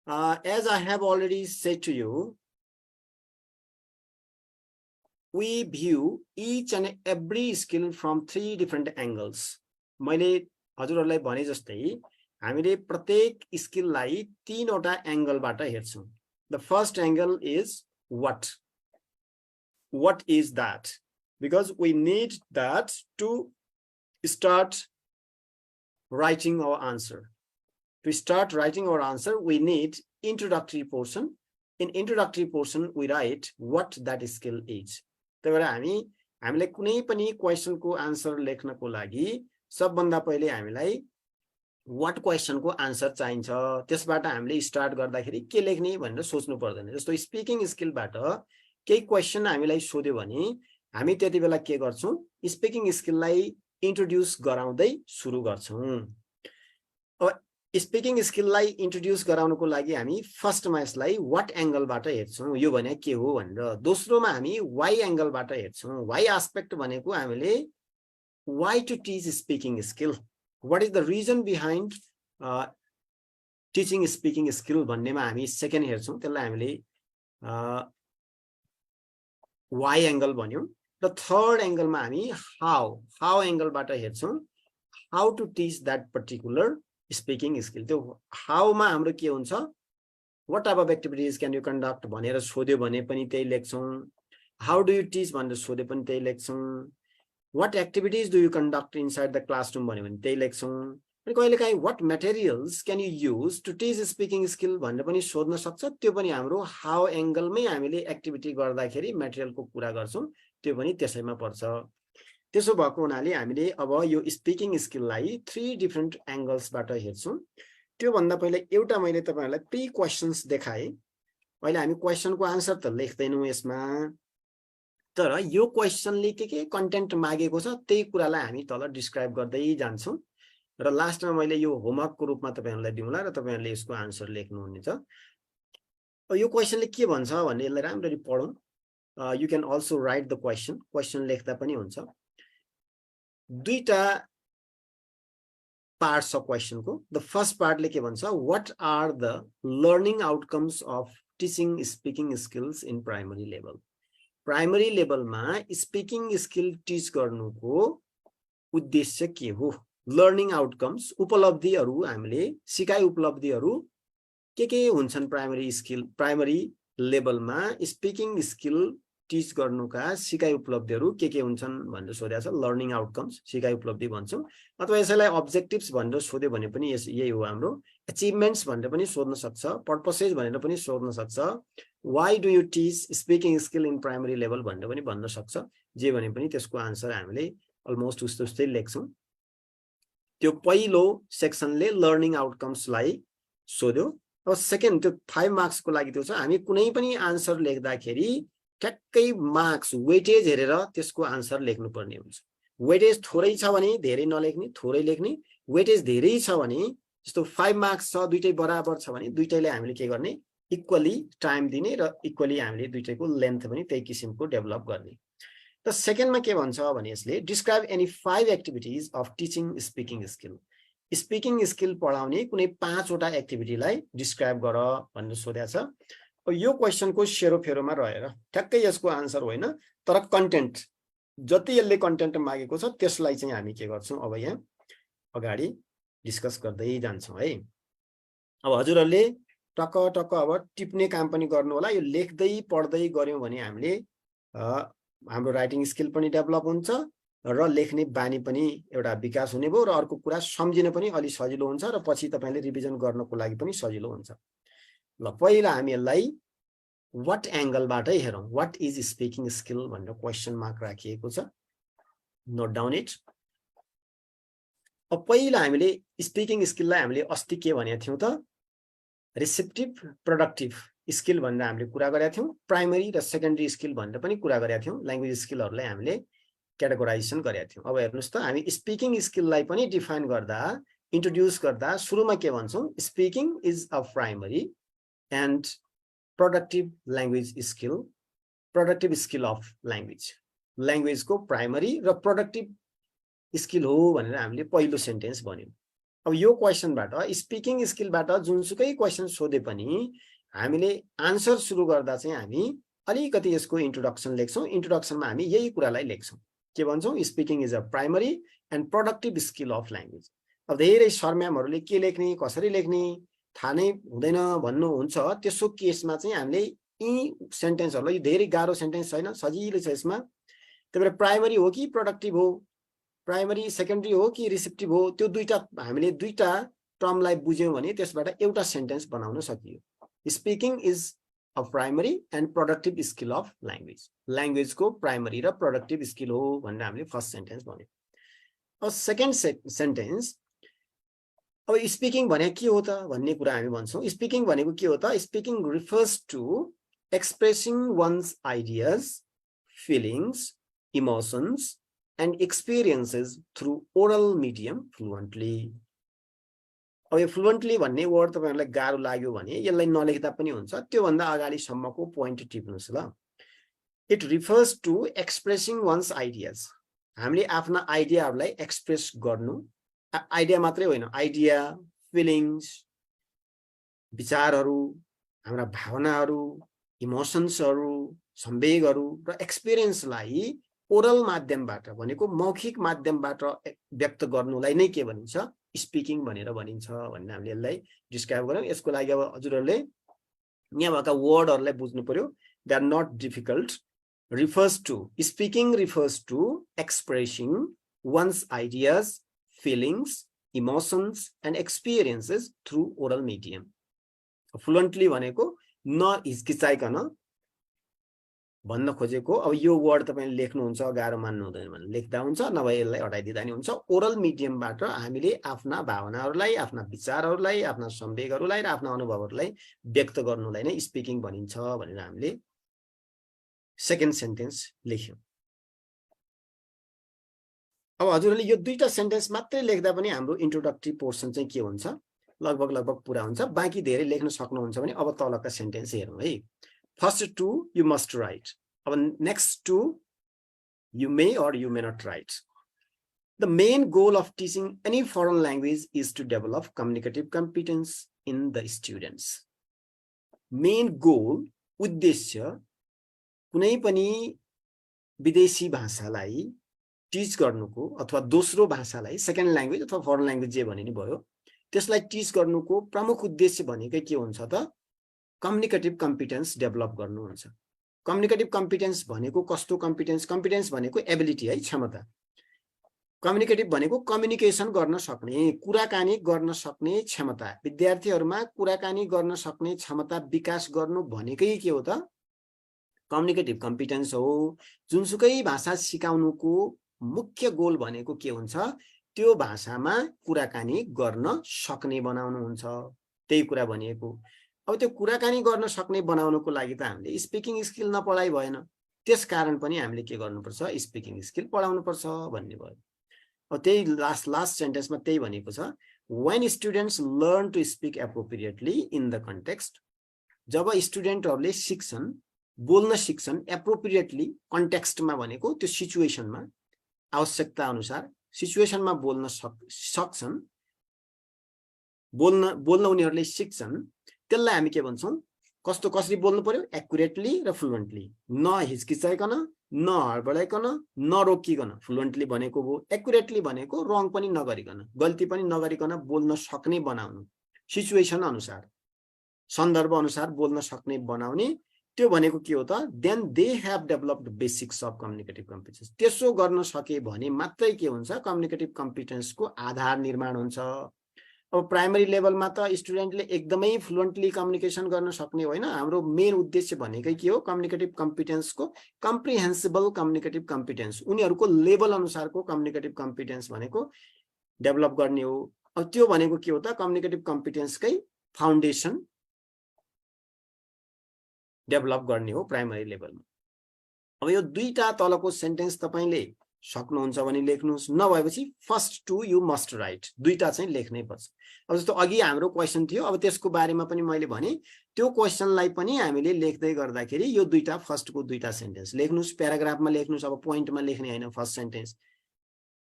As I have already said to you, we view each and every skill from 3 different angles. मैले हजुरहरुलाई भने जस्तै हामीले प्रत्येक स्किललाई 3 वटा एंगलबाट हेर्छौं. The first angle is what? What is that? Because we need that to start writing our answer. To start writing our answer, we need introductory portion. In introductory portion, we write what that skill is. त्यही भएर हामीले कुनै पनि क्वेशनको answer लेख्नको लागि सबभन्दा पहिले हामीलाई what क्वेशनको आन्सर चाहिन्छ. त्यसबाट हामीले स्टार्ट गर्दाखेरि के लेख्ने भनेर सोच्नु पर्दैन. जस्तो स्पिकिङ स्किलबाट केही क्वेशन हामीलाई सोध्यो भने हामी त्यति बेला के गर्छौं, स्पिकिङ स्किललाई इन्ट्रोड्युस गराउँदै सुरु गर्छौं. अब स्पिकिङ स्किललाई इन्ट्रोड्युस गराउनको लागि हामी फर्स्टमा यसलाई व्हाट एंगलबाट हेर्छौं, यो भने के हो भनेर. दोस्रोमा हामी वाइ एंगलबाट हेर्छौं. वाइ एस्पेक्ट भनेको हामीले why to teach speaking skill, what is the reason behind teaching speaking skill भन्नेमा हामी सेकेन्ड हेर्छौं. त्यसलाई हामीले वाइ एंगल भन्यौं. र थर्ड एंगलमा हामी हाउ एंगलबाट हेर्छौं, how to teach that particular speaking skill. त्यो हाउमा हाम्रो के हुन्छ, what type of activities can you conduct भनेर सोध्यो भने पनि त्यही लेख्छौं. हाउ डु यु टीच भनेर सोध्यो पनि त्यही लेख्छौं. What activities do you conduct inside the classroom भन्यो भने त्यही लेख्छौं. अनि कहिलेकाहीँ what materials can you use to teach speaking skill भनेर पनि सोध्न सक्छ. त्यो पनि हाम्रो हाउ एंगलमै हामीले एक्टिभिटी गर्दाखेरि मटेरियलको कुरा गर्छौं. त्यो पनि त्यसैमा पर्छ. त्यसो भएको हुनाले हामीले अब यो स्पिकिङ स्किललाई 3 डिफरेन्ट एंगल्सबाट हेर्छौं. त्यो भन्दा पहिले एउटा मैले तपाईहरुलाई प्री क्वेशन्स देखाए. अहिले हामी क्वेशनको आन्सर त लेख्दैनौं यसमा, तर यो क्वेशनले के कन्टेन्ट मागेको छ त्यही कुरालाई हामी तल डिस्क्राइब गर्दै जान्छौं. र लास्टमा मैले यो होमवर्कको रूपमा तपाईहरुलाई दिउँला र तपाईहरुले यसको आन्सर लेख्नुहुनेछ. यो क्वेशनले के भन्छ भन्ने यसलाई राम्ररी पढौं. You can also write the question. Question लेख्दा पनि हुन्छ. दुईटा पार्ट्स अफ क्वेशन को. द फर्स्ट पार्टले के भन्छ, what are the learning outcomes of teaching speaking skills in primary level? Primary लेभलमा स्पिकिङ स्किल टीच गर्नुको उद्देश्य के हो, लर्निङ आउटकम्स, उपलब्धिहरू, हामीले सिकाइ उपलब्धिहरू के हुन्छन् प्राइमरी लेभलमा स्पिकिङ स्किल टीच गर्नुका सिकाइ उपलब्धिहरू के हुन्छन् भनेर सोधेको छ. लर्निङ आउटकम्स सिकाइ उपलब्धि भन्छौं. अथवा यसैलाई अब्जेक्टिभ्स भनेर सोध्यो भने पनि यही हो हाम्रो. अचिभमेन्ट्स भनेर पनि सोध्न सक्छ, पर्पसेस भनेर पनि सोध्न सक्छ. Why do you teach speaking skill in primary level भनेर पनि भन्न सक्छ. जे भने पनि त्यसको आन्सर हामीले अलमोस्ट उस्तै लेख्छौं. त्यो पहिलो सेक्सनले लर्निङ आउटकम्सलाई सोध्यो. अब सेकेन्ड त्यो 5 मार्क्स को लागि त्यो छ. हामी कुनै पनि आन्सर लेख्दाखेरि ठ्याक्कै मार्क्स वेटेज हेरेर त्यसको आन्सर लेख्नु पर्ने हुन्छ. वेटेज थोरै छ भने धेरै नलेख्ने, थोरै लेख्ने. वेटेज धेरै छ भने जस्तो 5 मार्क्स छ, दुईटै बराबर छ भने दुईटैले हामीले के गर्ने, इक्वली टाइम दिने र इक्वली हामीले दुईटैको लेन्थ पनि त्यही किसिमको डेभलप गर्ने. र सेकेन्डमा के भन्छ भने यसले describe any 5 activities of teaching speaking skill. Speaking skill पढाउने कुनै 5 वटा एक्टिभिटीलाई डिस्क्राइब गर भनेर सोधेको छ. यो क्वेशनको सेरोफेरोमा रहेर ठ्याक्कै यसको आन्सर होइन, तर कन्टेन्ट जति यसले कन्टेन्ट मागेको छ त्यसलाई चाहिँ हामी के गर्छौं अब यहाँ अगाडि डिस्कस गर्दै जान्छौं है. अब हजुरहरुले टक अब टिप्ने काम पनि गर्नु होला. यो लेख्दै पढ्दै गर्यौं भने हामीले हाम्रो राइटिङ स्किल पनि डेभलप हुन्छ र लेख्ने बानी पनि एउटा विकास हुने भयो र अर्को कुरा सम्झिन पनि अलि सजिलो हुन्छ र पछि तपाईले रिभिजन गर्नको लागि पनि सजिलो हुन्छ. ल पहिला हामी यसलाई व्हाट एंगलबाटै हेरौं. व्हाट इज स्पिकिङ स्किल भनेर क्वेशन मार्क राखिएको छ. Note down it. अब पहिला हामीले स्पिकिङ स्किललाई हामीले अस्ति के भनेको थियौं त, रिसेप्टिभ प्रोडक्टिभ स्किल भनेर हामीले कुरा गरेका थियौं. प्राइमरी र सेकेन्डरी स्किल भनेर पनि कुरा गरेका थियौं. ल्याङ्ग्वेज स्किलहरुलाई हामीले क्याटेगोराइजेसन गरेका थियौं. अब हेर्नुस् त हामी स्पिकिङ स्किललाई पनि डिफाइन गर्दा, इन्ट्रोड्युस गर्दा सुरुमा के भन्छौं, speaking is a primary and productive language skill, productive skill of language. ल्याङ्ग्वेजको प्राइमरी र प्रोडक्टिभ स्किल हो भनेर हामीले पहिलो सेन्टेन्स भन्यौं. अब यो क्वेशनबाट स्पिकिङ स्किलबाट जुनसुकै क्वेशन सोधे पनि हामीले आन्सर सुरु गर्दा चाहिँ हामी अलिकति यसको इन्ट्रोडक्सन लेख्छौं इन्ट्रोडक्सनमा हामी यही कुरालाई लेख्छौं के भन्छौं speaking is a primary and productive skill of language अब धेरै सरम्यामहरुले के लेख्ने कसरी लेख्ने थाहा नै हुँदैन भन्नुहुन्छ त्यसो केसमा चाहिँ हामीले यी सेन्टेन्सहरुलाई धेरै गाह्रो सेन्टेन्स छैन सजिलो छ यसमा त्यसैले प्राइमरी हो कि प्रोडक्टिभ हो प्राइमरी सेकेन्डरी हो कि रिसेप्टिभ हो त्यो दुईटा हामीले दुईटा टर्मलाई बुझ्यौं भने त्यसबाट एउटा सेन्टेन्स बनाउन सकियो speaking is a primary and productive skill of language ल्याङ्ग्वेजको प्राइमरी र प्रोडक्टिभ स्किल हो भनेर हामीले फर्स्ट सेन्टेन्स भन्यौं अब सेकेन्ड सेन्टेन्स अब स्पिकिङ भने के हो त भन्ने कुरा हामी भन्छौं स्पिकिङ भनेको के हो त speaking refers to expressing one's ideas feelings emotions and experiences through oral medium fluently. अब यो fluently भन्ने वर्ड तपाईहरुलाई गाह्रो लाग्यो भने यसलाई नलेख्दा पनि हुन्छ त्यो भन्दा अगाडि सम्मको पोइन्ट टिप्नुस् ल it refers to expressing one's ideas हामीले आफ्ना आइडियाहरुलाई एक्सप्रेस गर्नु आइडिया मात्रै होइन आइडिया फिलिङ्स विचारहरु हाम्रा भावनाहरु इमोसन्सहरु संवेगहरु र एक्सपिरियन्सलाई ओरल माध्यमबाट भनेको मौखिक माध्यमबाट व्यक्त गर्नुलाई नै के भनिन्छ स्पिकिङ भनेर भनिन्छ भन्ने हामीले यसलाई डिस्क्राइब गर्यौं यसको लागि अब हजुरहरुले यहाँ भएका वर्डहरुलाई बुझ्नु पर्यो they are not difficult speaking refers to expressing one's ideas feelings emotions and experiences through oral medium fluently भनेको नहिचकिचाइकन भन्न खोजेको अब यो वर्ड तपाईले लेख्नुहुन्छ गाह्रो मान्नु हुँदैन भने लेख्दा हुन्छ नभए यसलाई हटाइदिदा नि हुन्छ ओरल मिडियमबाट हामीले आफ्ना भावनाहरुलाई आफ्ना विचारहरुलाई आफ्ना संवेगहरुलाई र आफ्ना अनुभवहरुलाई व्यक्त गर्नुलाई नै स्पिकिङ भनिन्छ भनेर हामीले सेकेन्ड सेन्टेन्स लेख्यौं अब हजुरले यो दुईटा सेन्टेन्स मात्रै लेख्दा पनि हाम्रो इन्ट्रोडक्टरी पोर्सन चाहिँ के हुन्छ लगभग पूरा हुन्छ बाँकी धेरै लेख्न सक्नुहुन्छ भने अब तलका सेन्टेन्स हेरौं है First two, you must write. Next two, you may or you may not write. The main goal of teaching any foreign language is to develop communicative competence in the students. Main goal, उद्देश्य कुनै पनि विदेशी भाषालाई teach गर्नुको अथवा दोस्रो भाषालाई second language अथवा फरेन ल्याङ्ग्वेज जे भने नि भयो त्यसलाई टिच गर्नुको प्रमुख उद्देश्य भनेकै के हुन्छ त कम्युनिकेटिभ कम्पिटेन्स डेभलप गर्नु हुन्छ कम्युनिकेटिभ कम्पिटेन्स भनेको कस्तो कम्पिटेन्स भनेको एबिलिटी है क्षमता कम्युनिकेटिभ भनेको कम्युनिकेसन गर्न सक्ने कुराकानी गर्न सक्ने क्षमता विद्यार्थीहरुमा कुराकानी गर्न सक्ने क्षमता विकास गर्नु भनेकै के हो त कम्युनिकेटिभ कम्पिटेन्स हो जुनसुकै भाषा सिकाउनुको मुख्य गोल भनेको के हुन्छ त्यो भाषामा कुराकानी गर्न सक्ने बनाउनु हुन्छ त्यही कुरा भनिएको अब त्यो कुराकानी गर्न सक्ने बनाउनको लागि त हामीले स्पिकिङ स्किल नपढाइ भएन त्यसकारण पनि हामीले के गर्नुपर्छ स्पिकिङ स्किल पढाउनु पर्छ भन्ने भयो अब त्यही लास्ट सेन्टेन्समा त्यही भनेको छ when students learn to speak appropriately in the context जब स्टुडेन्टहरुले सिक्छन् बोल्न सिक्छन् एप्रोप्रिएटली कन्टेक्स्टमा भनेको त्यो सिचुएसनमा आवश्यकता अनुसार सिचुएसनमा बोल्न सक्छन् बोल्न उनीहरुले सिक्छन् त्यसलाई हामी के भन्छौं कसरी बोल्नु पर्यो एक्युरेटली र फ्लुएन्टली नहिचकिचाइकन नहडबडाइकन नरोकिकन फ्लुएन्टली भनेको हो एक्युरेटली भनेको रङ पनि नगरिकन गल्ती पनि नगरिकन बोल्न सक्ने बनाउनु सिचुएसन अनुसार सन्दर्भ अनुसार बोल्न सक्ने बनाउने त्यो भनेको के हो त then they have developed basics of communicative competence त्यसो गर्न सके भने मात्रै के हुन्छ कम्युनिकेटिभ कम्पिटेन्सको आधार निर्माण हुन्छ अब प्राइमरी लेभलमा त स्टुडेन्टले एकदमै फ्लुएन्टली कम्युनिकेसन गर्न सक्ने होइन हाम्रो मेन उद्देश्य भनेकै के हो कम्युनिकेटिभ कम्पिटेन्सको कम्प्रिहेन्सिबल कम्युनिकेटिभ कम्पिटेन्स उनीहरुको लेभल अनुसारको कम्युनिकेटिभ कम्पिटेन्स भनेको डेभलप गर्ने हो अब त्यो भनेको के हो त कम्युनिकेटिभ कम्पिटेन्सकै फाउन्डेसन डेभलप गर्ने हो प्राइमरी लेभलमा अब यो दुईटा तलको सेन्टेन्स तपाईले सक्नुहुन्छ भने लेख्नुस् नभएपछि first two you must write दुईटा चाहिँ लेख्नै पर्छ अब जस्तो अघि हाम्रो क्वेशन थियो अब त्यसको बारेमा पनि मैले भने त्यो क्वेशनलाई पनि हामीले लेख्दै गर्दाखेरि यो दुईटा फर्स्टको दुईटा सेन्टेन्स लेख्नुस् प्याराग्राफमा लेख्नुस् अब पोइन्टमा लेख्ने हैन फर्स्ट सेन्टेन्स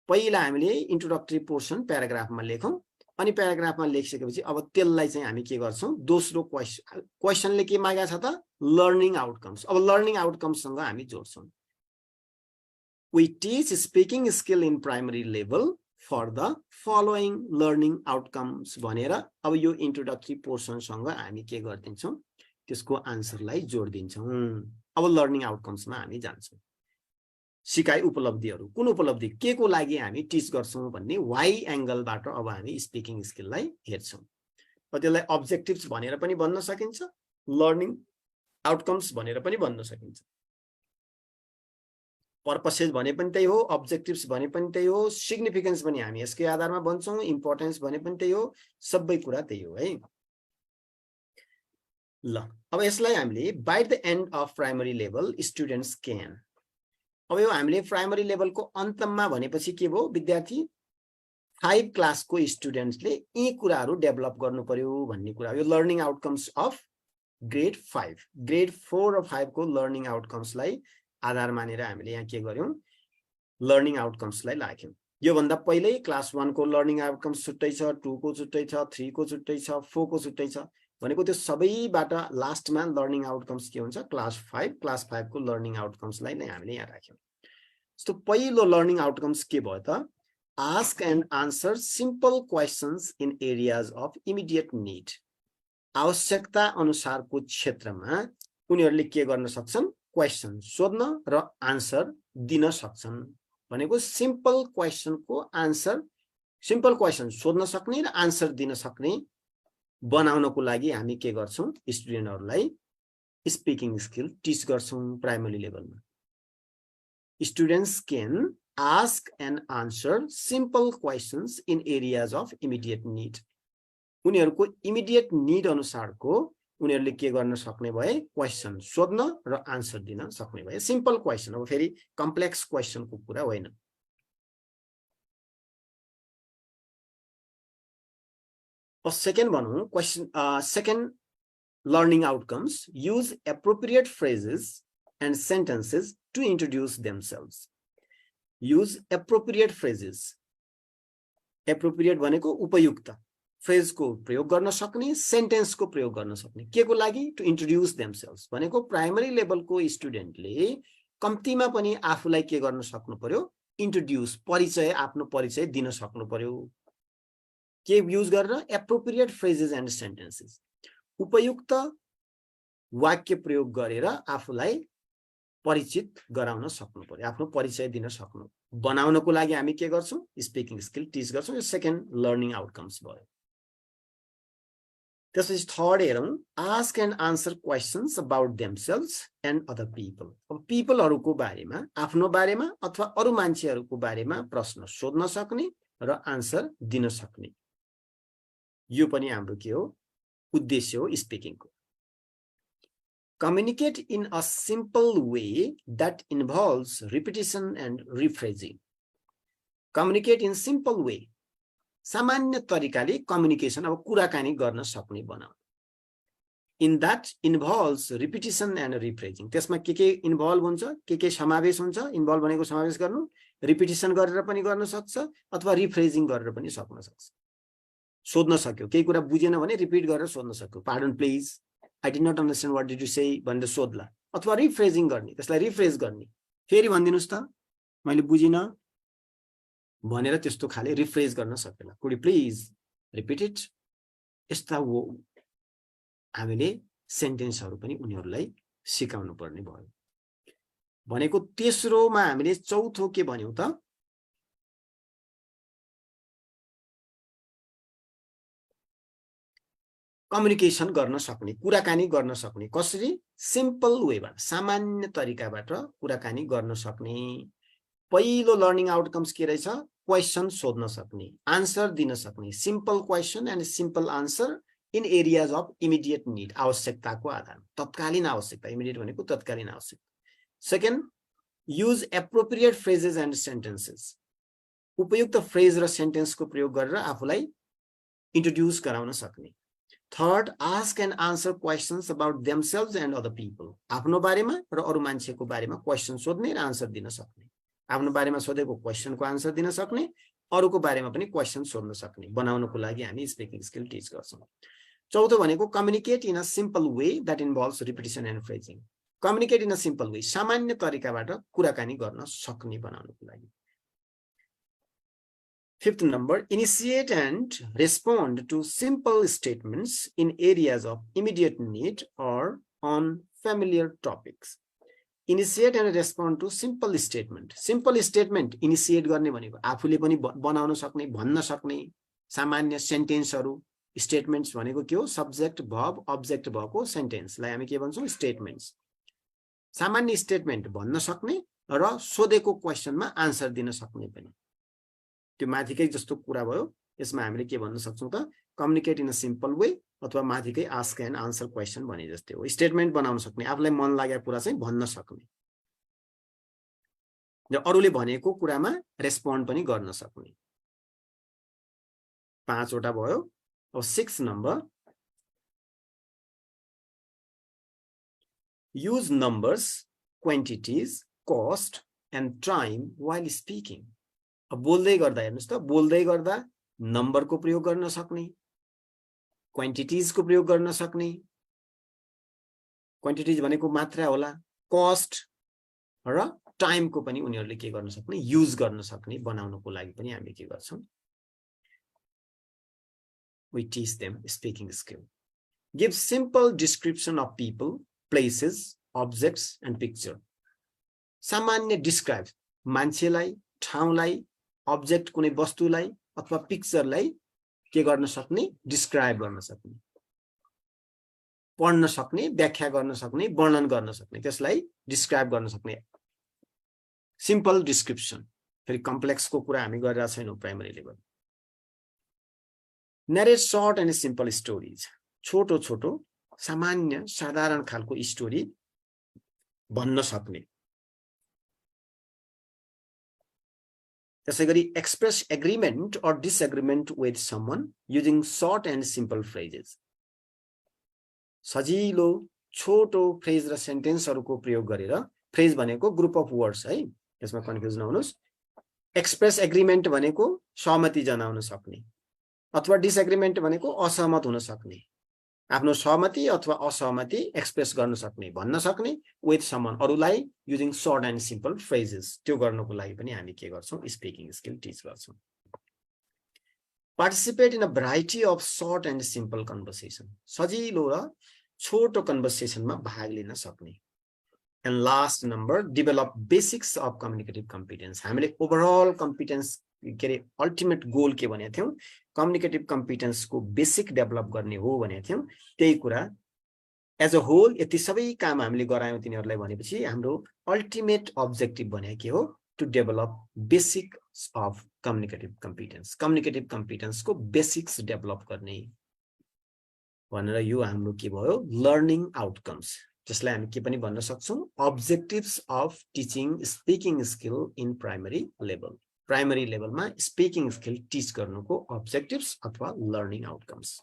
पहिला हामीले इन्ट्रोडक्टरी पोर्सन प्याराग्राफमा लेखौं अनि प्याराग्राफमा लेखिसकेपछि अब त्यसलाई चाहिँ हामी के गर्छौं दोस्रो क्वेशनले के मागेको छ त लर्निङ आउटकम्स अब लर्निङ आउटकम्स सँग हामी जोड्छौं we teach speaking skill in primary level for the following learning outcomes भनेर अब यो इन्ट्रोडक्टरी पोर्सन सँग हामी के गर्दिन्छौं त्यसको आन्सरलाई जोड्दिन्छौं अब लर्निङ आउटकम्स मा हामी जान्छौं सिकाइ उपलब्धिहरु कुन उपलब्धि के को लागि हामी टिच गर्छौं भन्ने वाइ एंगलबाट अब हामी स्पिकिङ स्किललाई हेर्छौं अब त्यसलाई अब्जेक्टिभ्स भनेर पनि भन्न सकिन्छ लर्निङ आउटकम्स भनेर पनि भन्न सकिन्छ पर्पसेस भने पनि त्यही हो अब्जेक्टिभ्स भने पनि त्यही हो सिग्निफिकेन्स पनि हामी यसकै आधारमा भन्छौं इम्पोर्टेन्स भने पनि त्यही हो सबै कुरा त्यही हो है ल अब यसलाई हामीले by the end of primary level students can अब यो हामीले प्राइमरी लेभलको अन्तमा भनेपछि के भयो विद्यार्थी 5 क्लासको स्टुडेन्ट्सले यी कुराहरु डेभलप गर्नु पर्यो भन्ने कुरा यो learning outcomes of grade 5 grade 4 र 5 को लर्निङ आउटकम्सलाई आधार मानेर हामीले यहाँ के गर्यौं लर्निङ आउटकम्सलाई लाग्यौं यो भन्दा पहिलै क्लास 1 को लर्निङ आउटकम्स छुट्टै छ 2 को छुट्टै छ 3 को छुट्टै छ 4 को छुट्टै छ भनेको त्यो सबैबाट लास्टमा लर्निङ आउटकम्स के हुन्छ क्लास 5 को लर्निङ आउटकम्सलाई नै हामीले यहाँ राख्यौं सो पहिलो लर्निङ आउटकम्स के भयो त ask and answer simple questions in areas of immediate need आवश्यकता अनुसारको क्षेत्रमा उनीहरुले के गर्न सक्छन् क्वेशन सोध्न र आन्सर दिन सक्छन् भनेको सिम्पल क्वेशनको आन्सर सिम्पल क्वेशन सोध्न सक्ने र आन्सर दिन सक्ने बनाउनको लागि हामी के गर्छौं स्टुडेन्टहरुलाई स्पिकिङ स्किल टिच गर्छौं प्राइमरी लेभलमा students can ask and answer simple questions in areas of immediate need उनीहरुको इमिडिएट नीड अनुसारको उनीहरुले के गर्न सक्ने भए क्वेशन सोध्न र आन्सर दिन सक्ने भए सिम्पल क्वेशन अब फेरि कम्प्लेक्स क्वेशनको कुरा होइन सेकेन्ड भनौं question second learning outcomes use appropriate phrases and sentences to introduce themselves use appropriate phrases appropriate भनेको उपयुक्त फ्रेज को प्रयोग गर्न सक्ने सेन्टेन्स को प्रयोग गर्न सक्ने के को लागि टु इन्ट्रोड्युस देमसेल्व्स भनेको प्राइमरी लेभलको स्टुडेन्टले कम्तिमा पनि आफुलाई के गर्न सक्नु पर्यो इन्ट्रोड्युस परिचय आफ्नो परिचय दिन सक्नु पर्यो के युज गरेर एप्रोप्रिएट फ्रेजेस एन्ड सेन्टेन्सेस उपयुक्त वाक्य प्रयोग गरेर आफुलाई परिचित गराउन सक्नु पर्यो आफ्नो परिचय दिन सक्नु बनाउनको लागि हामी के गर्छौं स्पिकिङ स्किल टिच गर्छौं यो सेकेन्ड लर्निङ आउटकम्स भयो त्यसपछि थर्ड हेरौं ask and answer questions about themselves and other people अब पिपलहरुको बारेमा आफ्नो बारेमा अथवा अरु मान्छेहरुको बारेमा प्रश्न सोध्न सक्ने र आन्सर दिन सक्ने यो पनि हाम्रो के हो उद्देश्य हो स्पिकिङको communicate in a simple way that involves repetition and rephrasing communicate in simple way सामान्य तरिकाले कम्युनिकेसन अब कुराकानी गर्न सक्ने बनाऊ in that involves repetition and rephrasing त्यसमा के इन्भल्भ हुन्छ के समावेश हुन्छ इन्भल्भ भनेको समावेश गर्नु रिपिटिसन गरेर पनि गर्न सक्छ अथवा रिफ्रेजिङ गरेर पनि सक्न सक्छ सोध्न सक्यो केही कुरा बुझेन भने रिपिट गरेर सोध्न सक्यो pardon please I did not understand what did you say भनेर सोध्ला अथवा रिफ्रेजिङ गर्ने त्यसलाई रिफ्रेज गर्ने फेरि भन्दिनुस् त मैले बुझिन भनेर त्यस्तो खाले रिफ्रेज गर्न सकेला could you please repeat it यस्ता हो हामीले सेन्टेन्सहरु पनि उनीहरुलाई सिकाउनु पर्ने भयो भनेको तेस्रोमा हामीले चौथो के भन्यौ त कम्युनिकेसन गर्न सक्ने कुराकानी गर्न सक्ने कसरी सिम्पल वेबाट सामान्य तरिकाबाट कुराकानी गर्न सक्ने पहिलो लर्निङ आउटकम्स के रहेछ क्वेशन सोध्न सक्ने आन्सर दिन सक्ने simple question and simple answer in areas of immediate need आवश्यकताको आधारमा तत्कालीन आवश्यकता इमिडिएट भनेको तत्कालीन आवश्यकता second use appropriate phrases and sentences उपयुक्त फ्रेज र सेन्टेन्सको प्रयोग गरेर आफुलाई इन्ट्रोड्युस गराउन सक्ने third ask and answer questions about themselves and other people आफ्नो बारेमा र अरु मान्छेको बारेमा क्वेशन सोध्ने र आन्सर दिन सक्ने आफ्नो बारेमा सोधेको क्वेशनको आन्सर दिन सक्ने अरूको बारेमा पनि क्वेशन सोध्न सक्ने बनाउनको लागि हामी स्पिकिङ स्किल टिच गर्छौं। चौथो भनेको communicate in a simple way that involves repetition and phrasing. Communicate in a simple way, सामान्य तरिकाबाट कुराकानी गर्न सक्ने बनाउनको लागि। Fifth number, initiate and respond to simple statements in areas of immediate need or on familiar topics. Initiate and respond to simple statement. Simple statement initiate गर्ने भनेको आफूले पनि बनाउन सक्ने, भन्न सक्ने सामान्य सेन्टेन्सहरु। स्टेटमेन्ट्स भनेको के हो? सब्जेक्ट भर्ब अब्जेक्ट भएको सेन्टेन्सलाई हामी के भन्छौं? स्टेटमेन्ट्स। सामान्य स्टेटमेन्ट भन्न सक्ने र सोधेको क्वेशनमा आन्सर दिन सक्ने पनि। त्यो माथिकै जस्तो कुरा भयो। यसमा हामीले के भन्न सक्छौं त? Communicate in a simple way अथवा माथिकै आस्क एन्ड आन्सर क्वेशन भने जस्तै हो। स्टेटमेन्ट बनाउन सक्ने, आफूलाई मन लागेको कुरा चाहिँ भन्न सक्ने र अरूले भनेको कुरामा रेस्पोन्ड पनि गर्न सक्ने। 5 वटा भयो। अब 6 number, use numbers, quantities, cost and time while speaking. अब बोल्दै गर्दा हेर्नुस् त, बोल्दै गर्दा नम्बरको प्रयोग गर्न सक्ने, क्वान्टिटिज को प्रयोग गर्न सक्ने। क्वान्टिटिज भनेको मात्रा होला, कस्ट र टाइम को पनि उनीहरुले के गर्न सक्ने? युज गर्न सक्ने बनाउनको लागि पनि हामी के गर्छौं? We teach them speaking skill. Give simple description of people, places, objects and picture. सामान्य डिस्क्राइब, मान्छेलाई, ठाउँलाई, अब्जेक्ट कुनै वस्तुलाई अथवा पिक्चरलाई के गर्न सक्ने? डिस्क्राइब गर्न सक्ने, पढ्न सक्ने, व्याख्या गर्न सक्ने, वर्णन गर्न सक्ने, त्यसलाई डिस्क्राइब गर्न सक्ने। Simple description. फेरि कम्प्लेक्स को कुरा हामी गरिरहेका छैनौं primary level. Narrate short and simple stories. छोटो छोटो सामान्य साधारण खालको स्टोरी भन्न सक्ने। त्यसैगरी express agreement or disagreement with someone using short and simple phrases. सजिलो छोटो फ्रेज र सेन्टेन्सहरुको प्रयोग गरेर, फ्रेज भनेको ग्रुप अफ वर्ड्स है, यसमा कन्फ्युज नहुनुस्। एक्सप्रेस एग्रीमेन्ट भनेको सहमति जनाउन सक्ने अथवा डिसएग्रीमेन्ट भनेको असहमत हुन सक्ने, आफ्नो सहमति अथवा असहमति एक्सप्रेस गर्न सक्ने, भन्न सक्ने। विथ समवन, अरूलाई, using short and simple phrases, त्यो गर्नको लागि पनि हामी के गर्छौं? स्पिकिङ स्किल टिच गर्छौं। Participate in a variety of short and simple conversation. सजिलो र छोटो कन्भर्सेसनमा भाग लिन सक्ने। And last number, develop basics of communicative competence. हामीले ओभरअल कम्पिटेन्स के रे अल्टिमेट गोल के भनेको थियौं? कम्युनिकेटिभ कम्पिटेन्स को बेसिक डेभलप गर्ने हो भनेको थियौं। त्यही कुरा एज अ होल यति सबै काम हामीले गरायौं तिनीहरुलाई भनेपछि हाम्रो अल्टिमेट अब्जेक्टिभ भने के हो? To develop basics of communicative competence. Communicative competence को बेसिक्स डेभलप गर्ने भनेर यो हाम्रो के भयो? लर्निङ आउटकम्स, जसलाई हामी के पनि भन्न सक्छौं? Objectives of teaching speaking skill in primary level. Primary लेभलमा स्पिकिङ स्किल टिच गर्नुको अब्जेक्टिभ्स अथवा लर्निङ आउटकम्स।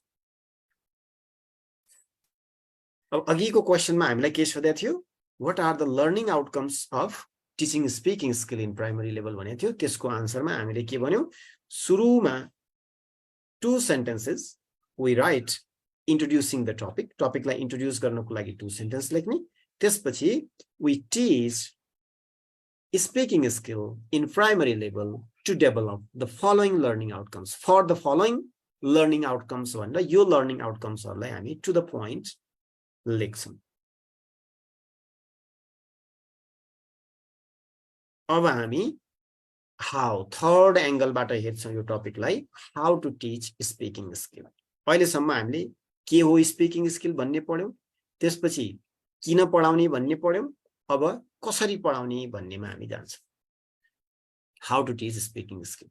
अब अघिको क्वेशनमा हामीलाई के सोधेको थियो? What are the learning outcomes of teaching speaking skill in primary level भनेको थियो। त्यसको आन्सरमा हामीले के भन्यौं? सुरुमा 2 sentences we write introducing the topic. टपिकलाई इन्ट्रोड्युस गर्नको लागि 2 सेन्टेन्स लेख्ने। त्यसपछि we teach speaking skill in primary level to develop the following learning outcomes. For the following learning outcomes भन्दा यो learning outcomes हरुलाई हामी to the point लेख्छौं। अब हामी how third angle बाट हेर्छौं यो टपिकलाई, how to teach speaking skill। अहिले सम्म हामीले के हो स्पिकिङ स्किल भन्ने पढ्यौं, त्यसपछि किन पढाउने भन्ने पढ्यौं, अब कसरी पढाउने भन्नेमा हामी जान्छौं। How to teach speaking skill.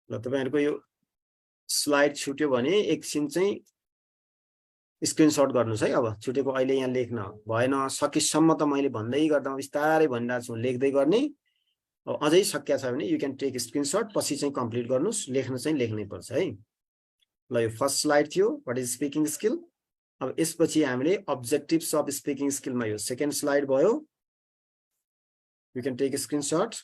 ल तपाईहरुको यो स्लाइड छुट्यो भने एकछिन चाहिँ स्क्रिनशट गर्नुस् है। अब छुटेको अहिले यहाँ लेख्न भएन, सकेसम्म त मैले भन्दै गर्दा विस्तारै भनिरहेको छु, लेख्दै गर्ने। अब अझै सकिया छ भने यु क्यान टेक स्क्रिनशट, पछि चाहिँ कम्प्लिट गर्नुस्। लेख्न चाहिँ लेख्नै पर्छ है। ल यो फर्स्ट स्लाइड थियो, व्हाट इज स्पिकिङ स्किल। अब यसपछि हामीले अब्जेक्टिभ्स अफ स्पिकिङ स्किलमा यो सेकेन्ड स्लाइड भयो you can take a screenshot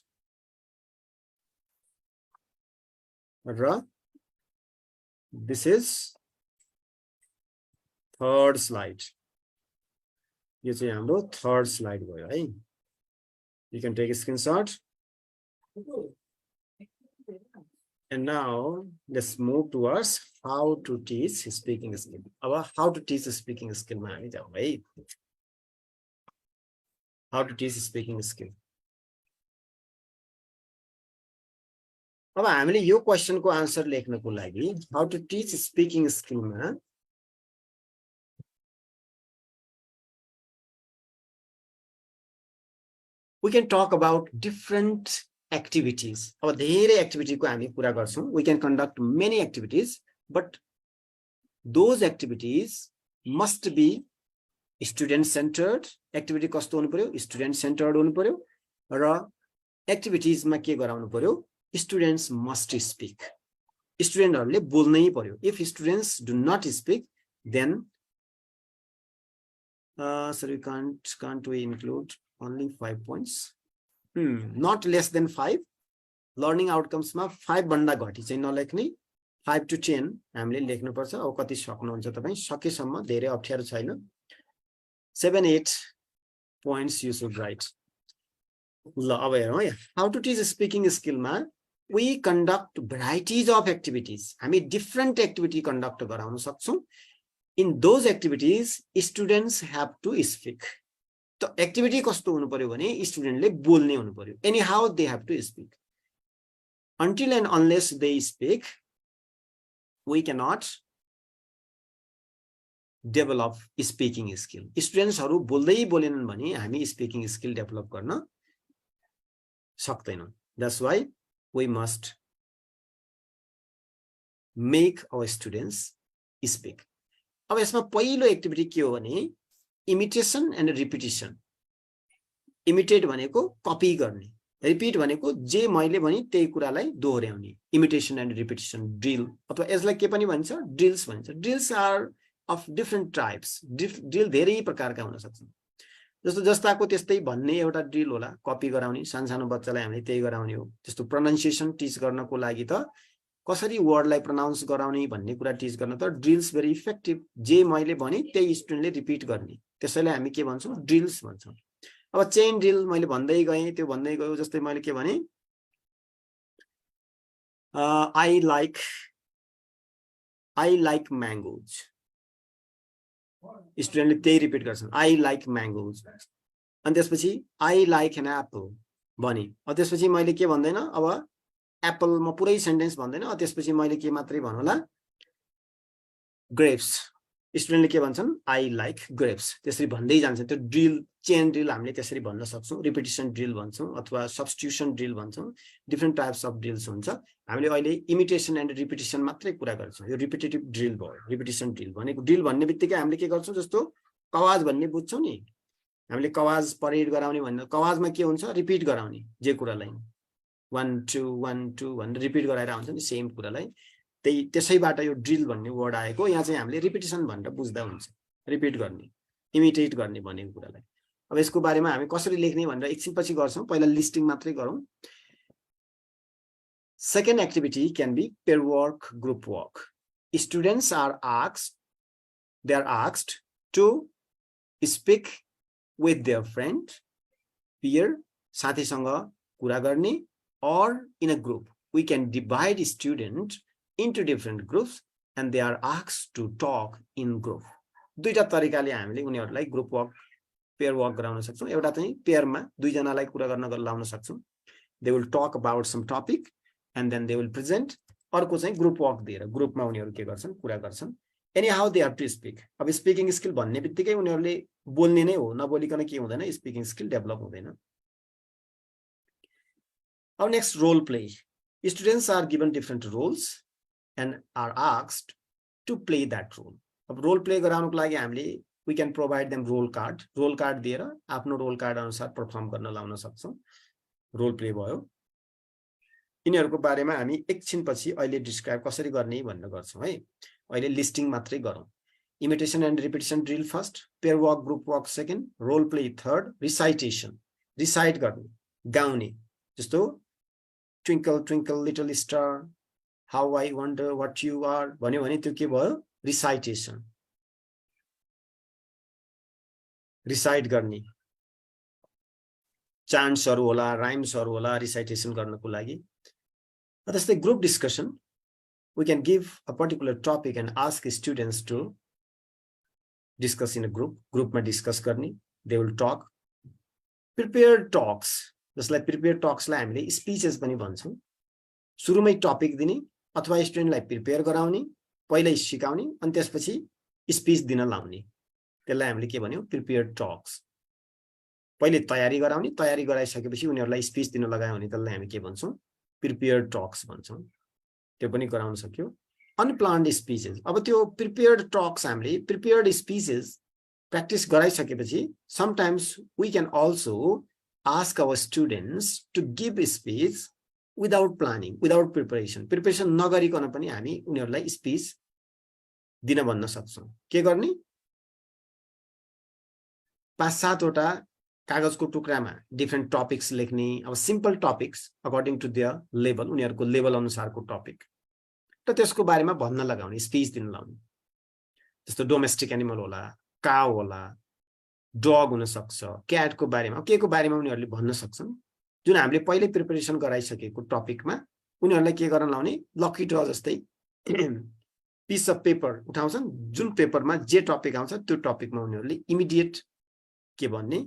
र दिस इज थर्ड स्लाइड यो चाहिँ हाम्रो थर्ड स्लाइड भयो है you can take a screenshot and now let's move towards how to teach speaking skill अब how to teach speaking skill मा हामी जाउँ है how to teach speaking skill अब हामीले यो क्वेशनको आन्सर लेख्नको लागि how to teach speaking skill मा we can talk about different activities अब धेरै एक्टिभिटी को हामी कुरा गर्छौं we can conduct many activities but those activities must be student centered activity कस्तो हुनु पर्यो student centered हुनु पर्यो र एक्टिभिटीज मा के गराउनु पर्यो students must speak स्टुडेन्टहरुले बोल्नै पर्यो if students do not speak then so we can't we include only 5 points not less than 5 learning outcomes मा 5 भन्दा घटी चाहिँ नलेख्ने 5 to 10 हामीले लेख्नु पर्छ अब कति सक्नुहुन्छ तपाई सकेसम्म धेरै अप्ठ्यारो छैन 7-8 points you should write ल अब हेरौँ है how to teach speaking skill मा we conduct varieties of activities हामी different activity conduct गराउन सक्छौं in those activities students have to speak तो एक्टिभिटी कस्तो हुनु पर्यो भने स्टुडेन्टले बोल्ने हुनु पर्यो anyhow they have to speak until and unless they speak we cannot develop speaking skill students हरु बोल्दै बोलेनन् भने हामी स्पीकिङ स्किल डेभलप गर्न सक्दैनौं that's why we must make our students speak अब यसमा पहिलो एक्टिभिटी के हो भने इमिटेसन एन्ड रिपिटिसन इमिटेट भनेको कपी गर्ने रिपिट भनेको जे मैले भने त्यही कुरालाई दोहोर्याउने इमिटेसन एन्ड रिपिटिसन ड्रिल अथवा यसलाई के पनि भन्छ ड्रिल्स भन्छ drills are of different types drill धेरै प्रकारका हुन सक्छन् जस्तो जस्ताको त्यस्तै भन्ने एउटा ड्रिल होला कपी गराउने सानसानो बच्चालाई हामीले त्यही गराउने हो जस्तो प्रोनाउन्सिएसन टिच गर्नको लागि त कसरी वर्डलाई प्रोनाउन्स गराउने भन्ने कुरा टिच गर्न त ड्रिल्स भेरी इफेक्टिभ जे मैले भने त्यही स्टुडेन्टले रिपिट गर्ने त्यसैले हामी के भन्छौं ड्रिल्स भन्छौं अब चेन ड्रिल मैले भन्दै गएँ त्यो भन्दै गयो जस्तै मैले के भने I like mangoes स्टुडेन्टले त्यही रिपिट गर्छन् I like mangoes अनि त्यसपछि I like an apple भने त्यसपछि मैले के भन्दैन अब एप्पल म पुरै सेन्टेन्स भन्दैन त्यसपछि मैले के मात्रै भन्नुला ग्रेप्स स्टुडेन्टले के भन्छन् आई लाइक ग्रेप्स त्यसरी भन्दै जान्छ त्यो ड्रिल चेन ड्रिल हामीले त्यसरी भन्न सक्छौं रिपिटिसन ड्रिल भन्छौं अथवा सब्स्टिट्युसन ड्रिल भन्छौं डिफरेन्ट टाइप्स अफ ड्रिल्स हुन्छ हामीले अहिले इमिटेसन एन्ड रिपिटिसन मात्रै कुरा गर्छौं यो रिपिटेटिभ ड्रिल भयो रिपिटिसन ड्रिल भनेको ड्रिल भन्ने बित्तिकै हामीले के गर्छौं जस्तो कवाज भन्ने बुझ्छौं नि हामीले कवाज परेड गराउने भन्ने कवाजमा के हुन्छ रिपिट गराउने जे कुरालाई 1 2 1 2 भनेर रिपिट गराएर हुन्छ नि सेम कुरालाई त्यही त्यसैबाट यो ड्रिल भन्ने वर्ड आएको यहाँ चाहिँ हामीले रिपिटिसन भनेर बुझ्दा हुन्छ रिपिट गर्ने इमिटेट गर्ने भनेको कुरालाई अब यसको बारेमा हामी कसरी लेख्ने भनेर एकछिनपछि गर्छौं पहिला लिस्टिङ मात्रै गरौँ second activity can be pair work group work students are asked to speak with their friend peer साथीसँग कुरा गर्ने or in a group we can divide students into different groups and they are asked to talk in group दुईटा तरिकाले हामीले उनीहरुलाई group work pair work गराउन सक्छौं एउटा चाहिँ पेयरमा दुई जनालाई कुरा गर्न लाउन सक्छौं they will talk about some topic and then they will present अर्को चाहिँ ग्रुप वर्क दिएर ग्रुपमा उनीहरु के गर्छन् कुरा गर्छन् anyhow they have to speak अब स्पीकिङ स्किल भन्ने बित्तिकै उनीहरुले बोल्ने नै हो नबोलिकन के हुँदैन स्पीकिङ स्किल डेभलप हुँदैन Our next role play. Students are given different roles and are asked to play that role. अब role play गराउनको लागि हामीले we can provide them role card. Role card दिएर आफ्नो role card अनुसार perform गर्न लाउन सक्छौं. Role play भयो. यिनीहरुको बारेमा हामी एकछिनपछि अहिले डिस्क्राइब कसरी गर्ने भनेर गर्छौं है. अहिले लिस्टिङ मात्रै गरौँ. imitation and repetition drill first, pair walk, group walk second, role play third, recitation, recite गर्ने, गाउने, जस्तो twinkle twinkle little star, how I wonder what you are भन्यो भने त्यो के भयो, recitation, recite गर्ने, chants होला, rhymes होला recitation गर्नको लागि. जस्तै group discussion, we can give a particular topic and ask students to discuss in a group ma discuss गर्ने, they will talk. Prepared talks, जसलाई prepared talks लाई हामीले speeches पनि भन्छौं. सुरुमै टपिक दिने अथवा स्टुडेन्टलाई प्रिपेयर गराउने, पहिल्यै सिकाउने अनि त्यसपछि स्पीच दिन लाउने, त्यसलाई हामीले के भन्यौ, प्रिपेयर्ड टक्स. पहिले तयारी गराउने, तयारी गराइसकेपछि उनीहरुलाई स्पीच दिन लगायो भने त्यसलाई हामी के भन्छौं, प्रिपेयर्ड टक्स भन्छौं. त्यो पनि गराउन सक्यो. अनप्लान्ड स्पीचेस, अब त्यो प्रिपेयर्ड टक्स हामीले प्रिपेयर्ड स्पीचेस प्र्याक्टिस गराइसकेपछि sometimes we can also ask our students to give speech without planning, without preparation नगरिकन पनि हामी उनीहरुलाई स्पीच दिन भन्न सक्छौं. के गर्ने, 5-7 वटा कागजको टुक्रामा डिफरेन्ट टपिक्स लेख्ने, अब simple topics according to their level, उनीहरुको लेभल अनुसारको टपिक, र त्यसको बारेमा भन्न लगाउने, स्पीच दिन लाउने. जस्तो डोमेस्टिक एनिमल होला, काउ होला, डग हुन सक्छ, क्याटको बारेमा, केको बारेमा उनीहरुले भन्न सक्छन्, जुन हामीले पहिले प्रिपरेसन गराइसकेको टपिकमा उनीहरुलाई के गर्न लाउने, लकी ड्र जस्तै पिस अफ पेपर उठाउँछन्, जुन पेपरमा जे टपिक आउँछ त्यो टपिकमा उनीहरुले इमिडिएट के भन्ने,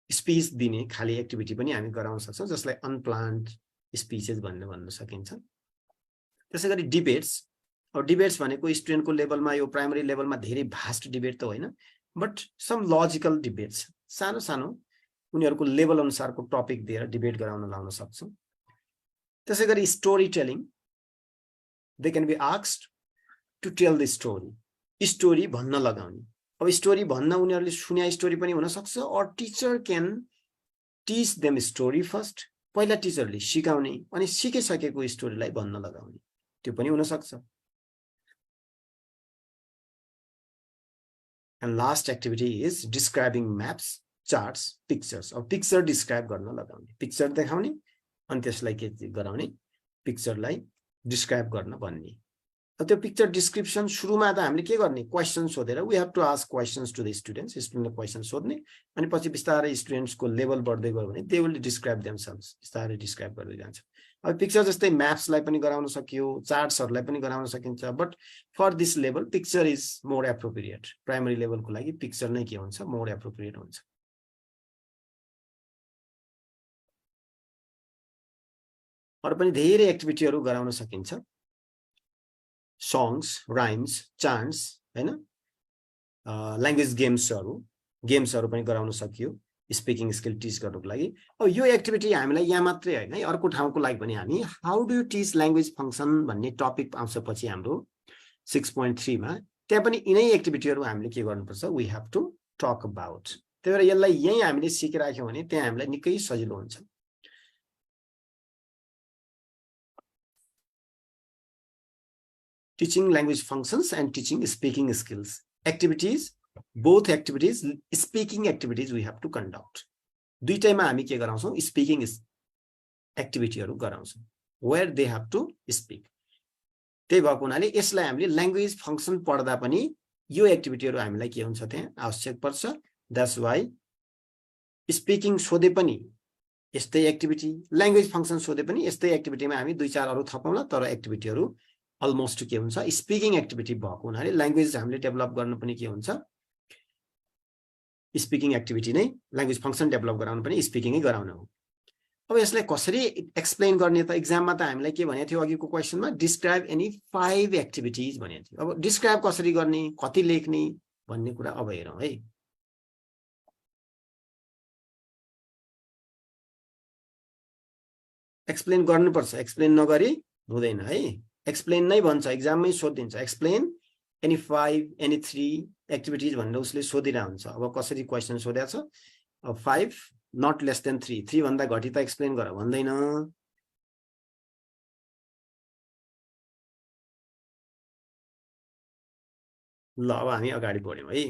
स्पीच दिने खाली एक्टिभिटी पनि हामी गराउन सक्छौं, जसलाई अनप्लान्ड स्पीचेस भन्न सकिन्छ. त्यसैगरी डिबेट्स, अब डिबेट्स भनेको स्टुडेन्टको लेभलमा, यो प्राइमरी लेभलमा धेरै भास्ट डिबेट त होइन, बट सम लजिकल डिबेट्स, सानो सानो उनीहरुको लेभल अनुसारको टपिक दिएर डिबेट गराउन लाउन सक्छौं. त्यसैगरी story telling, they can be asked to tell the story, story भन्न लगाउने. अब स्टोरी भन्न उनीहरुले सुन्या स्टोरी पनि हुन सक्छ, और teacher can teach them story first, पहिला टीचरले सिकाउने अनि सिकिसकेको स्टोरीलाई भन्न लगाउने, त्यो पनि हुन सक्छ. And last activity is describing maps, charts, pictures. अब पिक्चर डिस्क्राइब गर्न लगाउने, पिक्चर देखाउने अनि त्यसलाई के गराउने, पिक्चरलाई डिस्क्राइब गर्न भन्ने. त्यो पिक्चर डिस्क्रिप्सन सुरुमा त हामीले के गर्ने, क्वेशन सोधेर, we have to ask questions to the students, स्टुडेन्टले क्वेशन सोध्ने अनि पछि बिस्तारै स्टुडेन्ट्सको लेभल बढ्दै गयो भने दे विल डिस्क्राइब देमसेल्व्स, बिस्तारै डिस्क्राइब गर्दै जान्छ. अब पिक्चर जस्तै म्याप्सलाई पनि गराउन सकियो, चार्ट्सहरुलाई पनि गराउन सकिन्छ, but for this level picture is more appropriate. Primary लेभलको लागि पिक्चर नै के हुन्छ, मोर एप्रोप्रिएट हुन्छ. अरु पनि धेरै एक्टिभिटीहरु गराउन सकिन्छ, songs, rhymes, chants, हैन, ल्याङ्ग्वेज गेम्सहरु पनि गराउन सकियो स्पिकिङ स्किल टिच गर्नको लागि. अब यो एक्टिभिटी हामीलाई यहाँ मात्रै हैन है, अर्को ठाउँको लागि पनि हामी how do you teach language function भन्ने टपिक आउँछ पछि हाम्रो 6.3 मा, त्यहाँ पनि यिनै एक्टिभिटीहरु हामीले के गर्नुपर्छ, we have to talk about. त्यही भएर यसलाई यही हामीले सिकिराख्यौं भने त्यहाँ हामीलाई निकै सजिलो हुन्छ. Teaching language functions and teaching speaking skills. Activities, both activities, speaking activities we have to conduct. दुईटैमा हामी के गराउँछौं, speaking एक्टिभिटीहरु गराउँछौं, where they have to speak. त्यही भएको हुनाले यसलाई हामीले ल्याङ्ग्वेज फंक्सन पढ्दा पनि यो एक्टिभिटीहरु हामीलाई के हुन्छ त्यहाँ आवश्यक पर्छ. That's why स्पिकिङ सोधे पनि यस्तै एक्टिभिटी, ल्याङ्ग्वेज फंक्सन सोधे पनि यस्तै एक्टिभिटीमा हामी 2-4 अरु थपौंला, तर एक्टिभिटीहरु अलमोस्ट के हुन्छ, स्पिकिङ एक्टिभिटी भएको हुनाले ल्याङ्ग्वेज हामीले डेभलप गर्न पनि के हुन्छ, स्पिकिङ एक्टिभिटी नै, ल्याङ्ग्वेज फंक्सन डेभलप गराउन पनि स्पिकिङै गराउन हो. अब यसलाई कसरी एक्सप्लेन गर्ने त, एक्जाममा त हामीलाई के भनेको थियो अघिको क्वेशनमा, डिस्क्राइब एनी 5 एक्टिभिटीज भनेको थियो. अब डिस्क्राइब कसरी गर्ने, कति लेख्ने भन्ने कुरा अब हेरौं है. एक्सप्लेन गर्नुपर्छ, एक्सप्लेन नगरी हुँदैन है. एक्सप्लेन नै भन्छ, एक्जाममै सोधिन्छ, एक्सप्लेन एनी 5 एनी 3 एक्टिभिटीज भनेर उसले सोधिरा हुन्छ. अब कसरी क्वेशन सोध्या छ, अब 5 नट लेस देन 3 भन्दा घटी त एक्सप्लेन गर भन्दैन. ल अब हामी अगाडि बढ्यौं है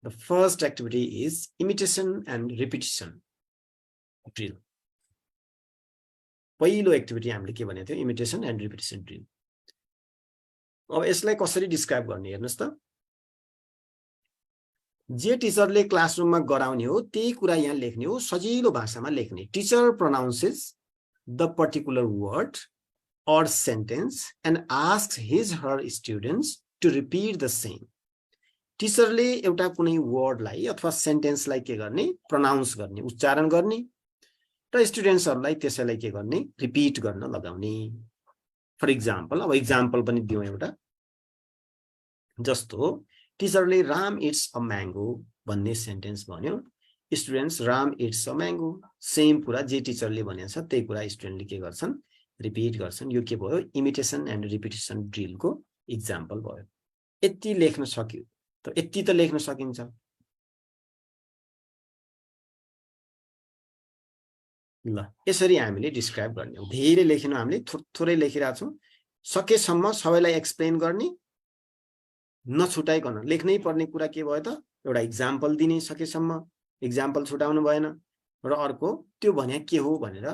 the first activity is imitation and repetition drill पहिलो एक्टिभिटी हामीले के भनेको थियो इमिटेसन एन्ड रिपिटिसन ड्रिल अब यसलाई कसरी डिस्क्राइब गर्ने हेर्नुस् त जे टिचरले क्लासरुममा गराउने हो त्यही कुरा यहाँ लेख्ने हो सजिलो भाषामा लेख्ने teacher pronounces the particular word or sentence and asks his her students to repeat the same. टिचरले एउटा कुनै वर्डलाई अथवा सेन्टेन्सलाई के गर्ने प्रोनाउन्स गर्ने उच्चारण गर्ने र स्टुडेन्ट्सहरुलाई त्यसैलाई के गर्ने रिपिट गर्न लगाउने फर एक्जाम्पल अब एक्जाम्पल पनि दिउँ एउटा जस्तो टिचरले राम इट्स अ म्याङ्गो भन्ने सेन्टेन्स भन्यो students Ram it's a mango same कुरा जे टिचरले भनेको छ त्यही कुरा स्टुडेन्टले के गर्छन् रिपिट गर्छन् यो के भयो इमिटेसन एन्ड रिपिटिसन ड्रिलको एक्जाम्पल भयो यति लेख्न सक्यो त यति त लेख्न सकिन्छ ल यसरी हामीले डिस्क्राइब गर्ने हो धेरै लेखिनु हामीले थोरै लेखिरा छौं सकेसम्म सबैलाई एक्सप्लेन गर्ने नछुटाइकन लेख्नै पर्ने कुरा के भयो त एउटा एक्जाम्पल दिने सकेसम्म एक्जाम्पल छुटाउनु भएन र अर्को त्यो भने के हो भनेर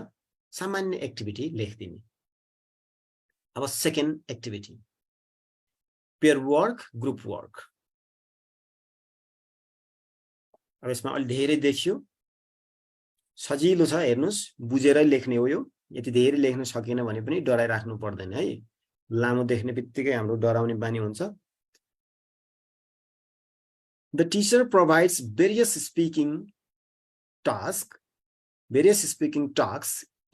सामान्य एक्टिभिटी लेख्दिने अब second activity pair work group work अब यसमा अलि धेरै देखियो सजिलो छ हेर्नुस् बुझेरै लेख्ने हो यो यति धेरै लेख्न सकिएन भने पनि डराइराख्नु पर्दैन है लामो देख्ने बित्तिकै हाम्रो डराउने बानी हुन्छ The teacher provides various speaking tasks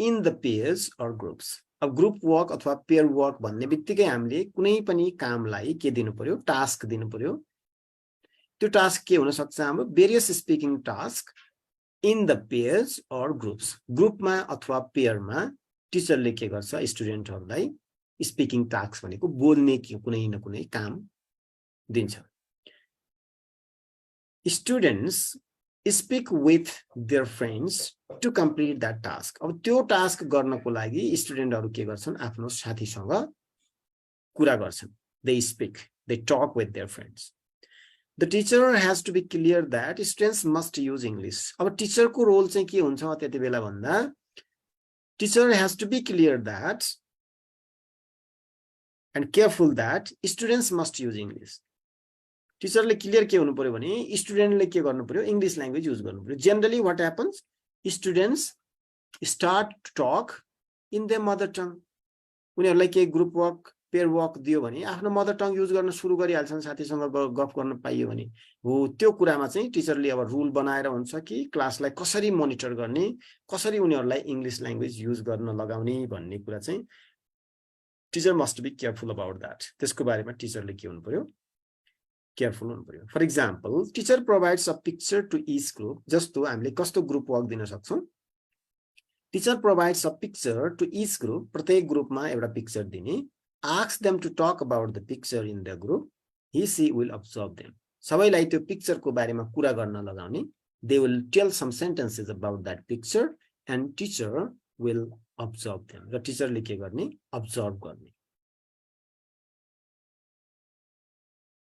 in the pairs or groups. अब ग्रुप वर्क अथवा पेयर वर्क भन्ने बित्तिकै हामीले कुनै पनि कामलाई के दिनु पर्यो टास्क दिनु पर्यो त्यो टास्क के हुन सक्छ हाम्रो various speaking task in the pairs और ग्रुप्स ग्रुपमा अथवा पेयरमा टिचरले के गर्छ स्टुडेन्टहरुलाई स्पिकिङ टास्क भनेको बोल्ने कुनै न कुनै काम दिन्छ Students speak with their friends to complete that task. अब त्यो टास्क गर्नको लागि स्टुडेन्टहरु के गर्छन् आफ्नो साथीसँग कुरा गर्छन् they speak they talk with their friends the teacher has to be clear that students must use English अब टिचरको रोल चाहिँ के हुन्छ त्यति बेला भन्दा teacher has to be clear that and careful that students must use English टिचरले clear के हुनु पर्यो भने स्टुडेन्टले के गर्नु पर्यो इंग्लिश ल्याङ्ग्वेज युज गर्नु पर्यो generally what happens students start to talk in their mother tongue उनीहरुलाई के ग्रुप वर्क पेयर वर्क दियो भने आफ्नो मदर टङ युज गर्न सुरु गरिहाल्छन् साथीसँग गफ गर्न पाइयो भने हो त्यो कुरामा चाहिँ टिचरले अब रुल बनाएर हुन्छ कि क्लासलाई कसरी मोनिटर गर्ने कसरी उनीहरुलाई इंग्लिश ल्याङ्ग्वेज युज गर्न लगाउने भन्ने कुरा चाहिँ teacher must be careful about that त्यसको बारेमा टिचरले के हुनु पर्यो केयरफुल हुनु पर्यो for example teacher provides a picture to each group जस्तो हामीले कस्तो ग्रुप वर्क दिन सक्छौं teacher provides a picture to each group प्रत्येक ग्रुपमा एउटा पिक्चर दिने ask them to talk about the picture in the group he she will observe them सबैलाई त्यो पिक्चरको बारेमा कुरा गर्न लगाउने they will tell some sentences about that picture and teacher will observe them र टिचरले के गर्ने अब्जर्भ गर्ने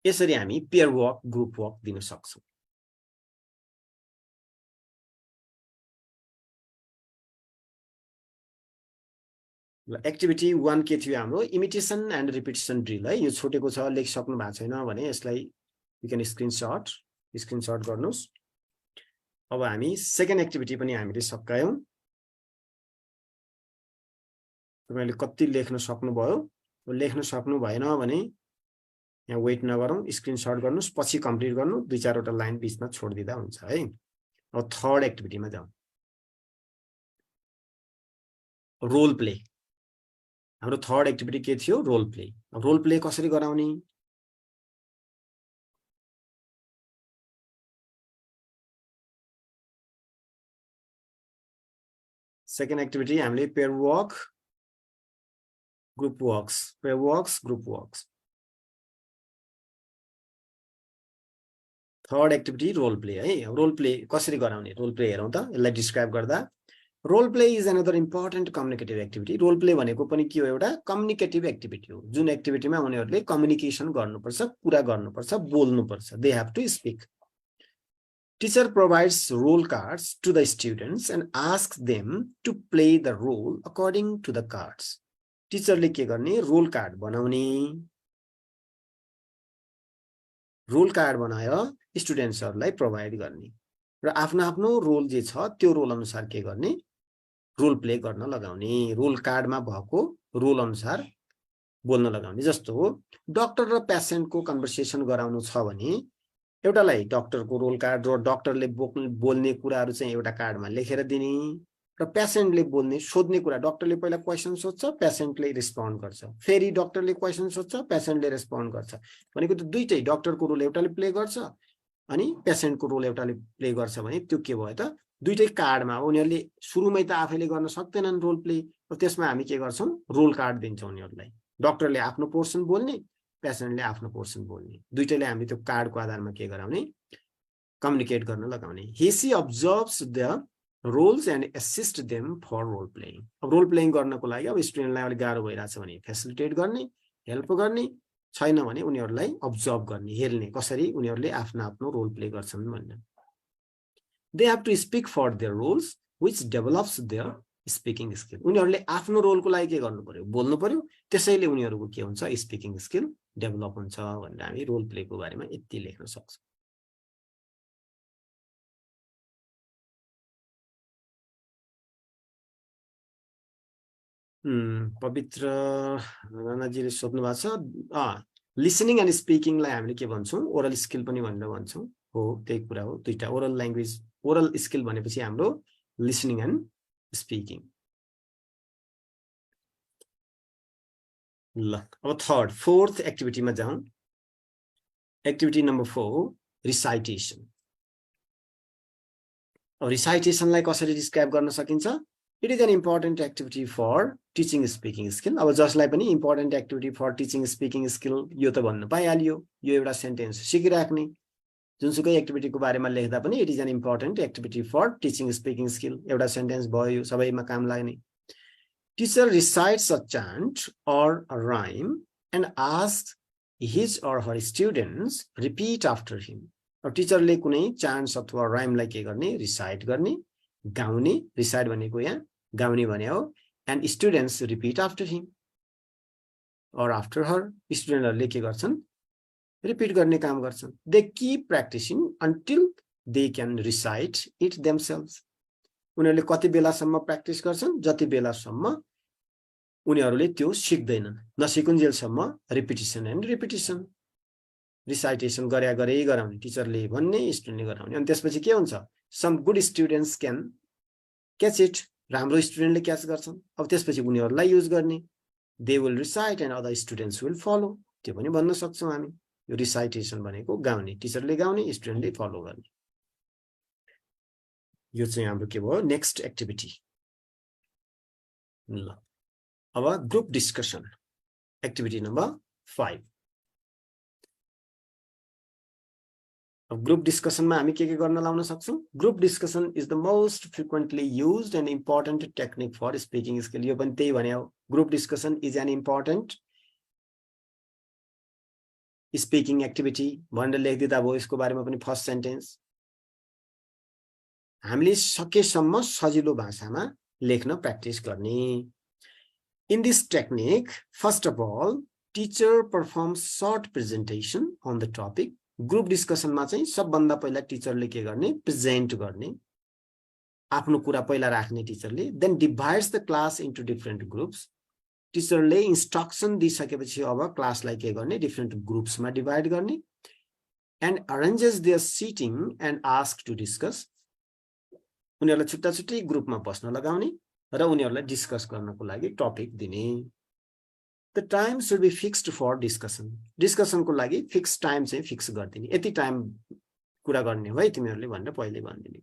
यसरी हामी पेयर वर्क ग्रुप वर्क दिन सक्छौं ल एक्टिभिटी 1 के थियो हाम्रो इमिटेसन एन्ड रिपिटिसन ड्रिल है यो छोटेको छ लेख सक्नु भएको छैन भने यसलाई यु क्यान स्क्रिनशट गर्नुस् अब हामी सेकेन्ड एक्टिभिटी पनि हामीले सकायौं तपाईले कति लेख्न सक्नुभयो लेख्न सक्नु भएन भने यहाँ वेट नगरौं स्क्रिनशट गर्नुस् पछि कम्प्लिट गर्नु दुई चारवटा लाइन बीचमा छोड्दिदा हुन्छ है अब थर्ड एक्टिभिटीमा जाउँ रोल प्ले हाम्रो थर्ड एक्टिभिटी के थियो रोल प्ले अब रोल प्ले कसरी गराउने सेकेन्ड एक्टिभिटी हामीले pair work group works third activity role play है रोल प्ले कसरी गराउने रोल प्ले हेरौं त यसलाई डिस्क्राइब गर्दा role play is another important communicative activity role play भनेको पनि के हो एउटा कम्युनिकेटिभ एक्टिभिटी हो जुन एक्टिभिटीमा उनीहरूले कम्युनिकेसन गर्नुपर्छ कुरा गर्नुपर्छ बोल्नुपर्छ they have to speak Teacher provides role cards to the students and asks them to play the role according to the cards. Teacher ले के गर्ने रोल कार्ड बनाउने रोल कार्ड बनायो स्टुडेन्ट्सहरुलाई प्रोवाइड गर्ने र आफ्नो आफ्नो रोल जे छ त्यो रोल अनुसार के गर्ने रोल प्ले गर्न लगाउने रोल कार्डमा भएको रोल अनुसार बोल्न लगाउने जस्तो डाक्टर र पेशेन्टको कन्भर्सेसन गराउनु छ भने एउटालाई डाक्टरको रोल कार्ड र डाक्टरले बोल्ने कुराहरु चाहिँ एउटा कार्डमा लेखेर दिने र पेशेन्टले बोल्ने सोध्ने कुरा डाक्टरले पहिला क्वेशन सोध्छ पेशेन्टले रेस्पोन्ड गर्छ फेरि डाक्टरले क्वेशन सोध्छ पेशेन्टले रेस्पोन्ड गर्छ भनेको त दुईटै डाक्टरको रोल एउटाले प्ले गर्छ अनि पेशेन्टको रोल एउटाले प्ले गर्छ भने त्यो के भयो त दुईटै कार्डमा उनीहरुले सुरुमै त आफैले गर्न सक्दैनन् रोल प्ले र त्यसमा हामी के गर्छौं रोल कार्ड दिन्छौं उनीहरुलाई डाक्टरले आफ्नो पोर्सन बोल्ने पेशेन्टले आफ्नो पोर्सन बोल्ने दुईटैले हामी त्यो कार्डको आधारमा के गराउने कम्युनिकेट गर्न लगाउने he she observes the roles and assist them for role playing अब रोल प्लेइङ गर्नको लागि अब स्टुडेन्टलाई अलि गाह्रो भइराछ भने फेसिलिटेट गर्ने हेल्प गर्ने छैन भने उनीहरुलाई अब्जर्भ गर्ने हेर्ने कसरी उनीहरुले आफ्नो रोल प्ले गर्छन् भन्ने they have to speak for their roles which develops their speaking skill उनीहरुले आफ्नो रोलको लागि के गर्नु पर्यो बोल्नु पर्यो त्यसैले उनीहरुको के हुन्छ स्पिकिङ स्किल डेभलप हुन्छ भनेर हामी रोल प्लेको बारेमा यति लेख्न सक्छौं पवित्र राणाजीले सोध्नु भएको छ लिसनिङ एन्ड स्पिकिङलाई हामीले के भन्छौं ओरल स्किल पनि भनेर भन्छौं हो त्यही कुरा हो दुईटा ओरल ल्याङ्ग्वेज ओरल स्किल भनेपछि हाम्रो लिसनिङ एन्ड स्पिकिङ ल अब फोर्थ एक्टिभिटीमा जाउँ एक्टिभिटी नम्बर 4 रिसाइटेसन अब रिसाइटेसनलाई कसरी डिस्क्राइब गर्न सकिन्छ it is an important activity for teaching speaking skill अब जसलाई पनि important activity for teaching speaking skill यो त भन्नु पाइहालियो यो एउटा सेन्टेन्स सिकिराख्ने जुनसुकै एक्टिभिटीको बारेमा लेख्दा पनि it is an important activity for teaching speaking skill एउटा सेन्टेन्स भयो सबैमा काम लाग्ने Teacher recites a chant or a rhyme and asks his or her students repeat after him. अब टिचरले कुनै चान्ट्स अथवा राइमलाई के गर्ने रिसाइट गर्ने गाउने रिसाइट भनेको यहाँ गाउने भने हो and students repeat after him or after her स्टुडेन्टहरुले के गर्छन् रिपिट गर्ने काम गर्छन् they keep practising until they can recite it themselves उनीहरुले कति बेलासम्म प्र्याक्टिस गर्छन् जति बेलासम्म उनीहरुले त्यो सिक्दैनन् नसिकुन्जेलसम्म रिपिटिसन एन्ड रिपिटिसन रिसाइटेसन गरे गराउने टिचरले भन्ने स्टुडेन्टले गराउने अनि त्यसपछि के हुन्छ some good students can catch it राम्रो स्टुडेन्टले क्याच गर्छन् अब त्यसपछि उनीहरुलाई युज गर्ने they will recite and other students will follow त्यो पनि भन्न सक्छौं हामी यो रिसाइटेसन भनेको गाउने टिचरले गाउने स्टुडेन्टले फलो गर्ने यो चाहिँ हाम्रो के भयो नेक्स्ट एक्टिभिटी ल अब ग्रुप डिस्कसन एक्टिभिटी नम्बर 5 अब ग्रुप डिस्कसनमा हामी के गर्न लाउन सक्छौं group discussion is the most frequently used and important technique for speaking skill यो पनि त्यही भने हो group discussion is an important speaking activity भनेर लेखिदिदा भयो यसको बारेमा पनि फर्स्ट सेन्टेन्स हामीले सकेसम्म सजिलो भाषामा लेख्न प्र्याक्टिस गर्ने In this technique, first of all, teacher performs short presentation on the topic. Group discussion मा चाहिँ सबभन्दा पहिला टिचरले के गर्ने प्रेजेन्ट गर्ने आफ्नो कुरा पहिला राख्ने टिचरले then divides the class into different groups. टिचरले इन्स्ट्रक्सन दिइसकेपछि अब क्लासलाई के गर्ने डिफरेन्ट ग्रुप्समा डिभाइड गर्ने and arranges their seating and ask to discuss. उनीहरुलाई छुट्टा छुट्टै ग्रुपमा बस्न लगाउने र उनीहरुलाई डिस्कस गर्नको लागि टपिक दिने the time should be fixed for discussion डिस्कसनको लागि फिक्स टाइम चाहिँ फिक्स गर्दिने यति टाइम कुरा गर्ने हो है तिमीहरुले भनेर पहिले भन्दिने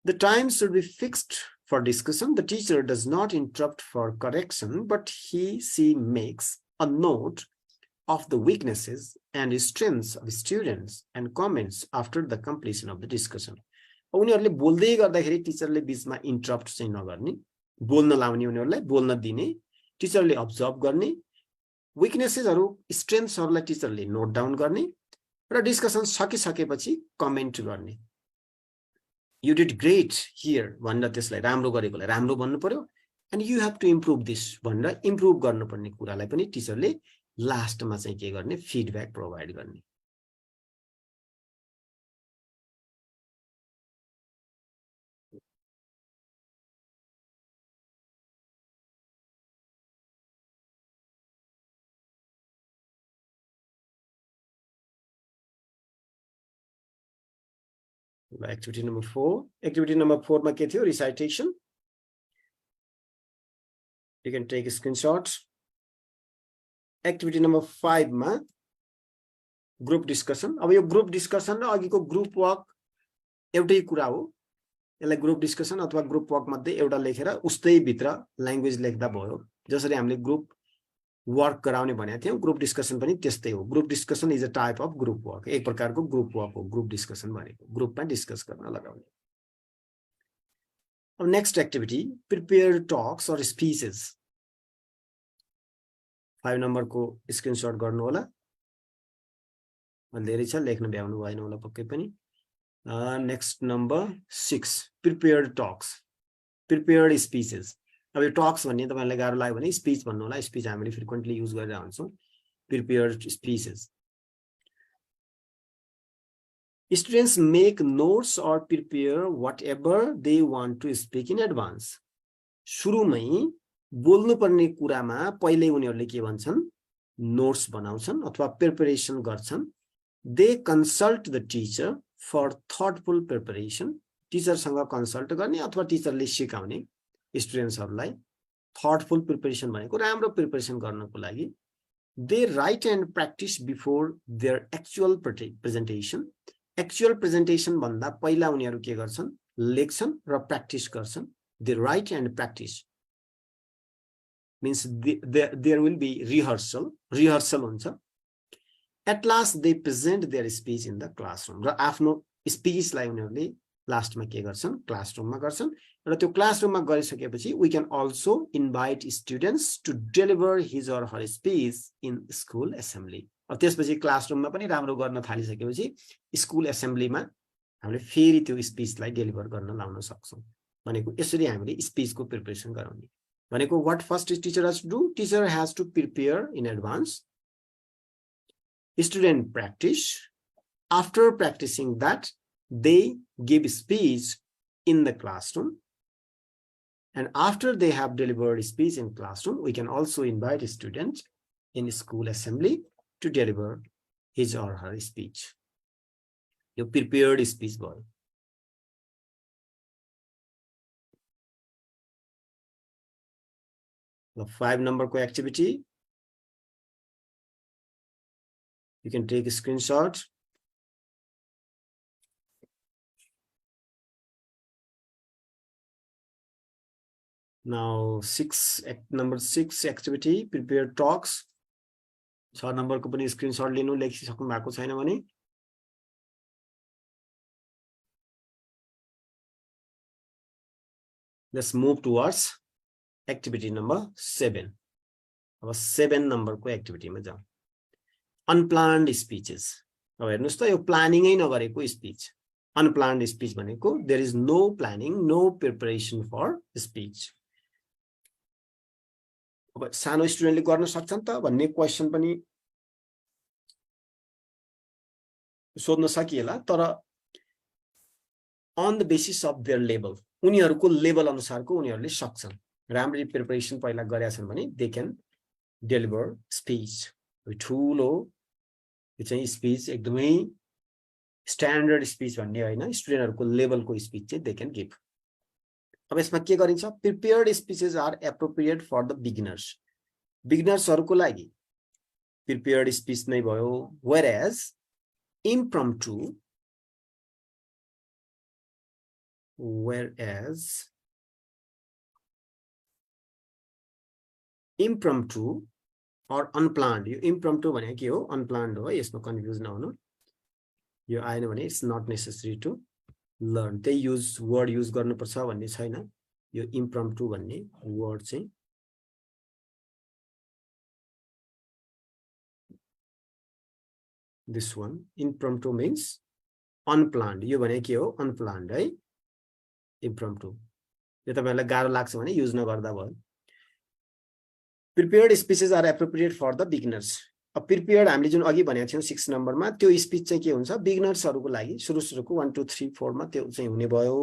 the time should be fixed for discussion the teacher does not interrupt for correction but he she makes a note of the weaknesses and strengths of students and comments after the completion of the discussion उनीहरूले बोल्दै गर्दाखेरि टिचरले बीचमा interrupt चाहिँ नगर्ने, बोल्न लाउने, उनीहरूलाई बोल्न दिने, टिचरले अब्जर्भ गर्ने, विकनेसेसहरु स्ट्रेन्थ्सहरुलाई टिचरले नोट डाउन गर्ने र डिस्कसन सकिसकेपछि कमेन्ट गर्ने। यु डिड ग्रेट हियर भनेर त्यसलाई राम्रो गरेकोलाई राम्रो भन्नु पर्यो, and you have to improve this भनेर इम्प्रुभ गर्नुपर्ने कुरालाई पनि टिचरले लास्टमा चाहिँ के गर्ने, फिडब्याक प्रोभाइड गर्ने। Activity number 4. Activity number 4 ma ke थियो, recitation. You can take a screenshot. Activity number 5 ma group discussion. अब यो group discussion र अघिको group work एउटै कुरा हो। यसलाई group discussion अथवा group work मध्ये एउटा लेखेर उस्तै भित्र ल्याङ्ग्वेज लेख्दा भयो। जसरी हामीले group work गराउने भनेको थियौं, group discussion पनि त्यस्तै हो। Group discussion is a type of group work. एक प्रकारको group work हो group discussion भनेको, ग्रुपमा डिस्कस गर्न लगाउने। अब next activity, prepare talks or speeches. 5 नम्बरको स्क्रिनशट गर्नु होला। धेरै छ, लेख्न भ्याउनु भएन होला पक्कै पनि। Next number 6, prepared talks, prepared speeches. अब यो टक्स भन्ने तपाईहरुलाई गाह्रो लाग्यो भने स्पीच भन्नु होला। स्पीच हामीले फ्रिक्वेन्टली युज गरेर हुन्छौं। Prepared speeches. Students make notes or prepare whatever they want to speak in advance. सुरुमै बोल्नु पर्ने कुरामा पहिले उनीहरुले के भन्छन्, नोट्स बनाउँछन् अथवा प्रिपरेसन गर्छन्। They consult the teacher for thoughtful preparation. टिचरसँग कन्सल्ट गर्ने अथवा टिचरले सिकाउने स्टुडेन्ट्सहरुलाई। thoughtful preparation भनेको राम्रो प्रिपरेसन गर्नको लागि। They write and practice before their actual presentation. Actual presentation भन्दा पहिला उनीहरु के गर्छन्, लेख्छन् र प्र्याक्टिस गर्छन्। They write and practice means there will be rehearsal हुन्छ। At last they present their speech in the classroom. र आफ्नो स्पीचलाई उनीहरुले लास्टमा के गर्छन्, क्लासरुममा गर्छन्। र त्यो क्लासरुममा गरिसकेपछि we can also invite students to deliver his or her speech in school assembly. अब त्यसपछि क्लासरुममा पनि राम्रो गर्न थालिसकेपछि स्कुल एसेम्ब्लीमा हामीले फेरि त्यो स्पीचलाई डेलिभर गर्न लाउन सक्छौं। भनेको यसरी हामीले स्पीचको प्रिपरेसन गराउने भनेको what first teacher has to do, teacher has to prepare in advance. Student practice. After practicing that, they give speech in the classroom. And after they have delivered speech in classroom, we can also invite a student in school assembly to deliver his or her speech. You prepared speech भयो। The 5 number activity, you can take a screenshot. Now number 6 activity, prepare talks. 6 number को पनि screenshot लिनु, लेखिसक्नु भएको छैन भने। Let's move towards activity number 7. अब 7 number को activity मा जाऊ। Unplanned speeches. अब हेर्नुस् त, यो प्लानिङै नगरेको स्पीच। Unplanned speech भनेको there is no planning, no preparation for speech. अब सानो स्टुडेन्टले गर्न सक्छन् त भन्ने क्वेशन पनि सोध्न सकिएला, तर on the basis of their level, उनीहरुको लेभल अनुसारको उनीहरुले सक्छन्। राम्ररी प्रिपरेसन पहिला गरेका छन् भने they can deliver speech. ठुलो यो चाहिँ स्पीच एकदमै स्ट्यान्डर्ड स्पीच भन्ने हैन, स्टुडेन्टहरुको लेभलको स्पीच चाहिँ they can give. अब यसमा के गरिन्छ, prepared speeches are appropriate for the beginners. बिगिनर्सहरुको लागि prepared speech नै भयो, whereas impromptu or unplanned, यो impromptu भनेको के हो, unplanned हो, यसमा कन्फ्युज नहुनु। यो आएन भने it's not necessary to learn त्यही युज वर्ड युज गर्नुपर्छ भन्ने छैन यो इम्प्रम्प्टु भन्ने वर्ड चाहिँ this one impromptu means unplanned यो भने के हो unplanned है impromptu यो तपाईहरुलाई गाह्रो लाग्छ भने युज नगर्दा भयो prepared speeches are appropriate for the beginners prepared हामीले जुन अघि भनेको थियौं 6 नम्बरमा त्यो स्पीच चाहिँ के हुन्छ बिगिनर्सहरुको लागि सुरुको 1 2 3 4 मा त्यो चाहिँ हुने भयो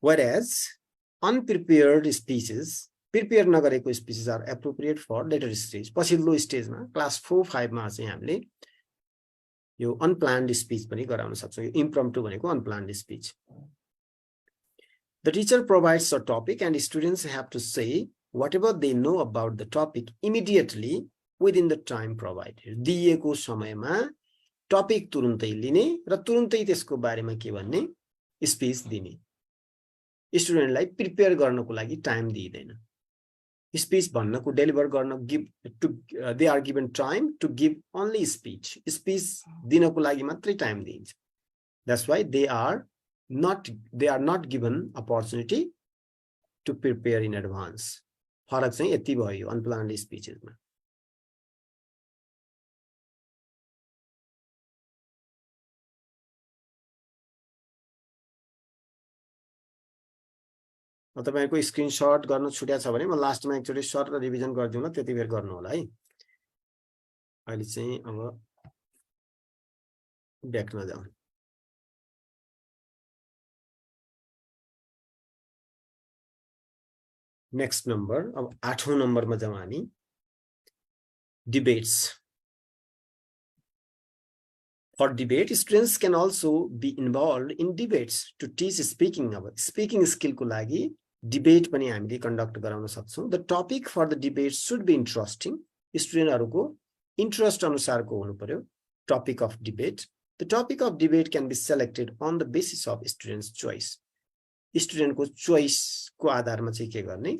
whereas unprepared speeches प्रिपेयर नगरेको speeches are appropriate for later stage पछिल्लो स्टेजमा क्लास 4 5 मा चाहिँ हामीले यो अनप्लान्ड स्पीच पनि गराउन सक्छौं यो इम्प्रम्प्टु भनेको unplanned speech The teacher provides a topic and students have to say whatever they know about the topic immediately within the time provided दिएको समयमा टपिक तुरुन्तै लिने र तुरुन्तै त्यसको बारेमा के भन्ने स्पीच दिने स्टुडेन्टलाई प्रिपेयर गर्नको लागि टाइम दिइदैन स्पीच भन्नको डेलिभर गर्न they are given time to give only speech दिनको लागि मात्रै टाइम दिइन्छ that's why they are not given opportunity to prepare in advance फरक चाहिँ यति भयो अनप्लान्ड स्पीचेसमा तपाईहरुको स्क्रिनशट गर्न छुट्या छ भने म लास्टमा एकचोटी सर्ट र रिभिजन गर्दिउँला त्यतिबेर गर्नु होला है अहिले चाहिँ अब ब्याकमा जाऊ नेक्स्ट नम्बर अब 8औं नम्बरमा जाऊ हामी debates for debate students can also be involved in debates to teach speaking अब स्पीकिङ स्किल को लागि डिबेट पनि हामीले कन्डक्ट गराउन सक्छौं the topic for the debate should be interesting स्टुडेन्टहरुको इन्ट्रेस्ट अनुसारको हुनु पर्यो topic of debate the topic of debate can be selected on the basis of students choice स्टुडेन्टको चोइस को आधारमा चाहिँ के गर्ने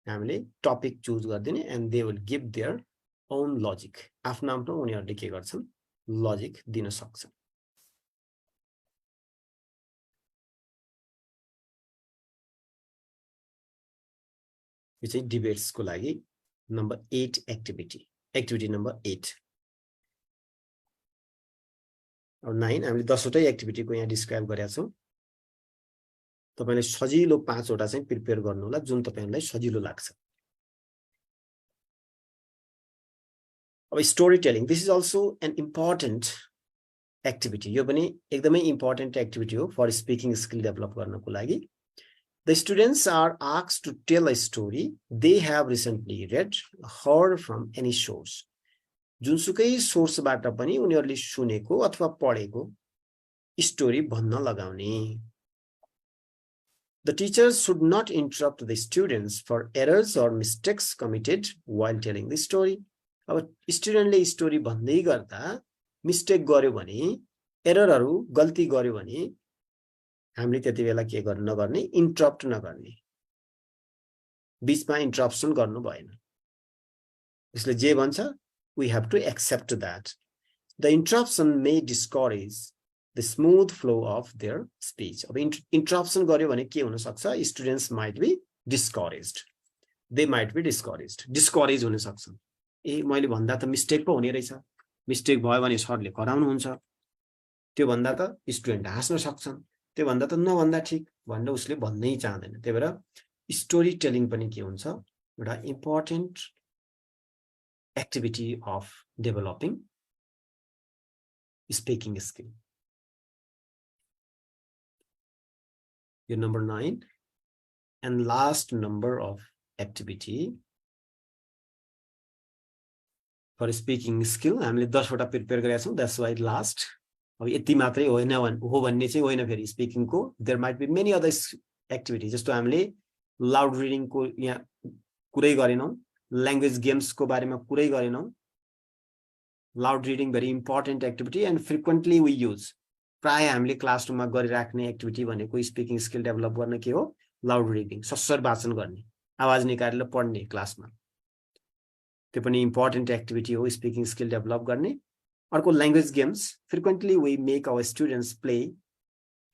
हामीले टपिक चुज गर्दिने and they will give their own logic आफ्नो आफ्नो उनीहरुले के गर्छन् लजिक दिन सक्छन् यो चाहिँ डिबेट्स को लागि नम्बर 8 एक्टिभिटी नम्बर 8 अब 9 हामीले 10 वटै एक्टिभिटी को यहाँ डिस्क्राइब गरेका छौं तपाईले सजिलो 5 वटा चाहिँ प्रिपेयर गर्नु होला जुन तपाईलाई सजिलो लाग्छ अब story telling this is also an important activity यो पनि एकदमै इम्पोर्टेन्ट एक्टिभिटी हो फर स्पीकिङ स्किल डेभलप गर्नको लागि The students are asked to tell a story they have recently read, heard from any source. जुनसुकै सोर्सबाट पनि उनीहरुले सुनेको अथवा पढेको स्टोरी भन्न लगाउने The teachers should not interrupt the students for errors or mistakes committed while telling the story. अब स्टुडेन्टले story भन्दै गर्दा मिस्टेक गर्यो भने एररहरु गल्ती गर्यो भने हामीले त्यति बेला के गर्न नगर्ने इन्टरप्ट नगर्ने बीचमा इन्टरप्सन गर्नु भएन यसले जे भन्छ we have to accept that the interruption may discourage the smooth flow of their speech अब इन्टरप्सन गर्यो भने के हुन सक्छ students might be discouraged they might be discouraged हुन सक्छन् ए मैले भन्दा त मिस्टेक पो हुने रहेछ मिस्टेक भयो भने सरले कराउनु हुन्छ त्यो भन्दा त स्टुडेन्ट हाँस्न सक्छन् त्यो भन्दा त नभन्दा ठीक भनेर उसले भन्नै चाहदैन त्यही भएर स्टोरी टेलिङ पनि के हुन्छ एउटा important activity of developing speaking skill यो number 9 and last number of activity for speaking skill हामीले 10 वटा प्रिपेयर गरेका छौं दैट्स वाइ लास्ट अब यति मात्रै होइन हो भन्ने चाहिँ होइन फेरि स्पीकिङ को there might be many other activity जस्तो हामीले लाउड रिडिङ को यहाँ कुरै गरेनौं ल्याङ्ग्वेज गेम्स को बारेमा कुरै गरेनौं loud reading very important activity and frequently we use प्राय हामीले क्लासरुममा गरिराख्ने एक्टिभिटी भनेको स्पीकिङ स्किल डेभलप गर्न के हो लाउड रिडिङ सस्वर वाचन गर्ने आवाज निकालेर पढ्ने क्लासमा त्यो पनि इम्पोर्टेन्ट एक्टिभिटी हो स्पीकिङ स्किल डेभलप गर्ने अर्को language games frequently we make our students play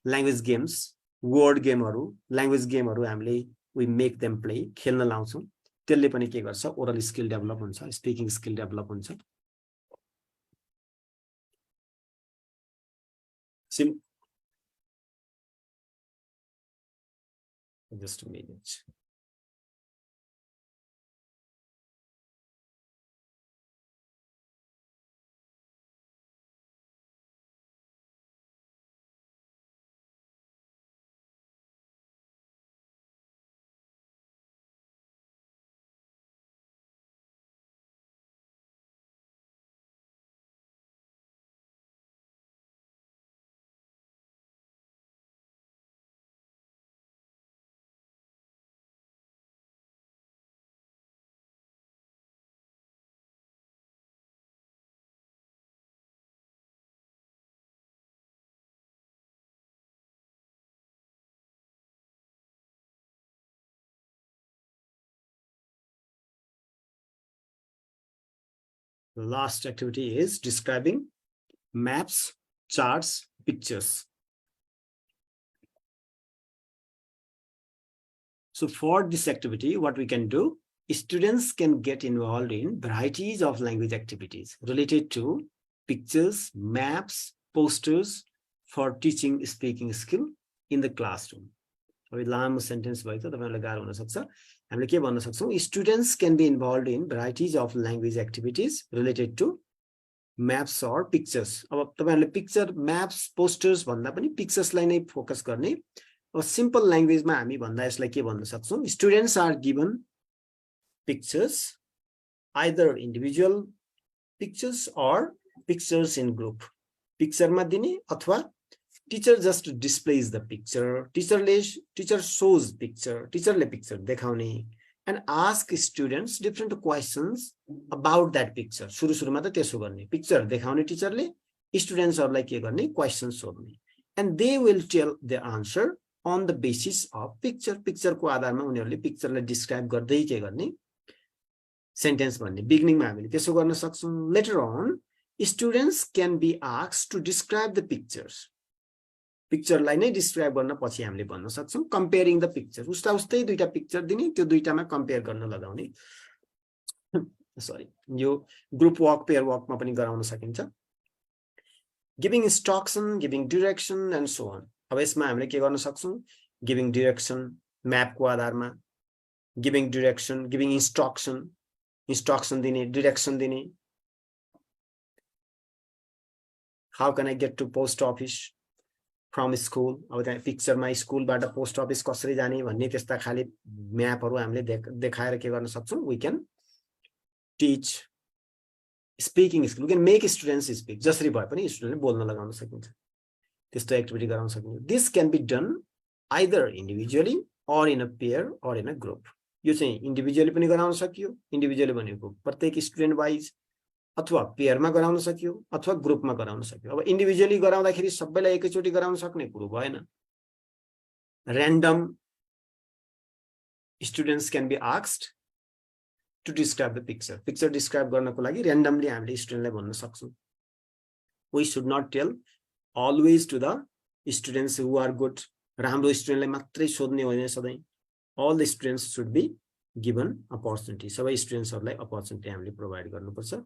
language games word गेमहरु ल्याङ्ग्वेज गेमहरु हामीले वी मेक देम प्ले खेल्न लाउँछौं त्यसले पनि के गर्छ ओरल स्किल डेभलप हुन्छ स्पिकिङ स्किल डेभलप हुन्छ just a minute The last activity is describing maps, charts, pictures. So for this activity, what we can do, students can get involved in varieties of language activities related to pictures, maps, posters for teaching speaking skill in the classroom. अब लामो sentence भयो त तपाईहरुलाई गाह्रो हुन सक्छ हामीले के भन्न सक्छौं students can be involved in varieties of language activities related to maps or pictures अब तपाईहरुले पिक्चर म्याप्स पोस्टर्स भन्दा पनि पिक्चर्सलाई नै फोकस गर्ने अब सिम्पल ल्याङ्ग्वेजमा हामी भन्दा यसलाई के भन्न सक्छौं students are given pictures either individual pictures or pictures in group पिक्चरमा दिने अथवा teacher just displays the picture teacher shows picture teacherले picture देखाउने and ask students different questions about that picture सुरु सुरुमा त त्यसो गर्ने picture देखाउने टिचरले स्टुडेन्ट्सहरुलाई के गर्ने क्वेशन्स सोध्ने and they will tell the answer on the basis of picture को आधारमा उनीहरुले पिक्चरलाई डिस्क्राइब गर्दै के गर्ने सेन्टेन्स भन्ने बिगिनिङमा हामीले त्यसो गर्न सक्छौं later on students can be asked to describe the pictures पिक्चरलाई नै डिस्क्राइब गर्न पछि हामीले भन्न सक्छौं कम्पेयरिङ द पिक्चर उस्तै दुईटा पिक्चर दिने त्यो दुईटामा कम्पेयर गर्न लगाउने सरी यो ग्रुप वर्क पेयर वर्कमा पनि गराउन सकिन्छ giving instruction giving direction and so on अब यसमा हामीले के गर्न सक्छौं गिभिङ डाइरेक्सन म्यापको आधारमा गिभिङ डाइरेक्सन गिभिङ इन्स्ट्रक्सन दिने डाइरेक्सन दिने how can I get to post office from school अब त्यहाँ पिक्चरमा स्कूलबाट पोस्ट अफिस कसरी जाने भन्ने त्यस्ता खाली म्यापहरु हामीले देखाएर के गर्न सक्छौं we can teach speaking skill we can make students speak जसरी भए पनि स्टुडेन्टले बोल्न लगाउन सकिन्छ त्यस्तो एक्टिभिटी गराउन सकिन्छ this can be done either individually or in a pair or in a group यो चाहिँ इन्डिभिजुअली पनि गराउन सकियो इन्डिभिजुअली भनेको प्रत्येक स्टुडेन्ट वाइज अथवा पेयरमा गराउन सकियो अथवा ग्रुपमा गराउन सकियो अब इन्डिभिजुअली गराउँदाखेरि सबैलाई एकैचोटी गराउन सक्ने कुरो भएन random students can be asked to describe the picture describe गर्नको लागि र्यान्डमली हामीले स्टुडेन्टलाई भन्न सक्छौं we should not tell always to the students who are good राम्रो स्टुडेन्टलाई मात्रै सोध्ने होइन सधैं all the students should be given opportunity सबै स्टुडेन्ट्सहरुलाई अपर्च्युनिटी हामीले प्रोवाइड गर्नुपर्छ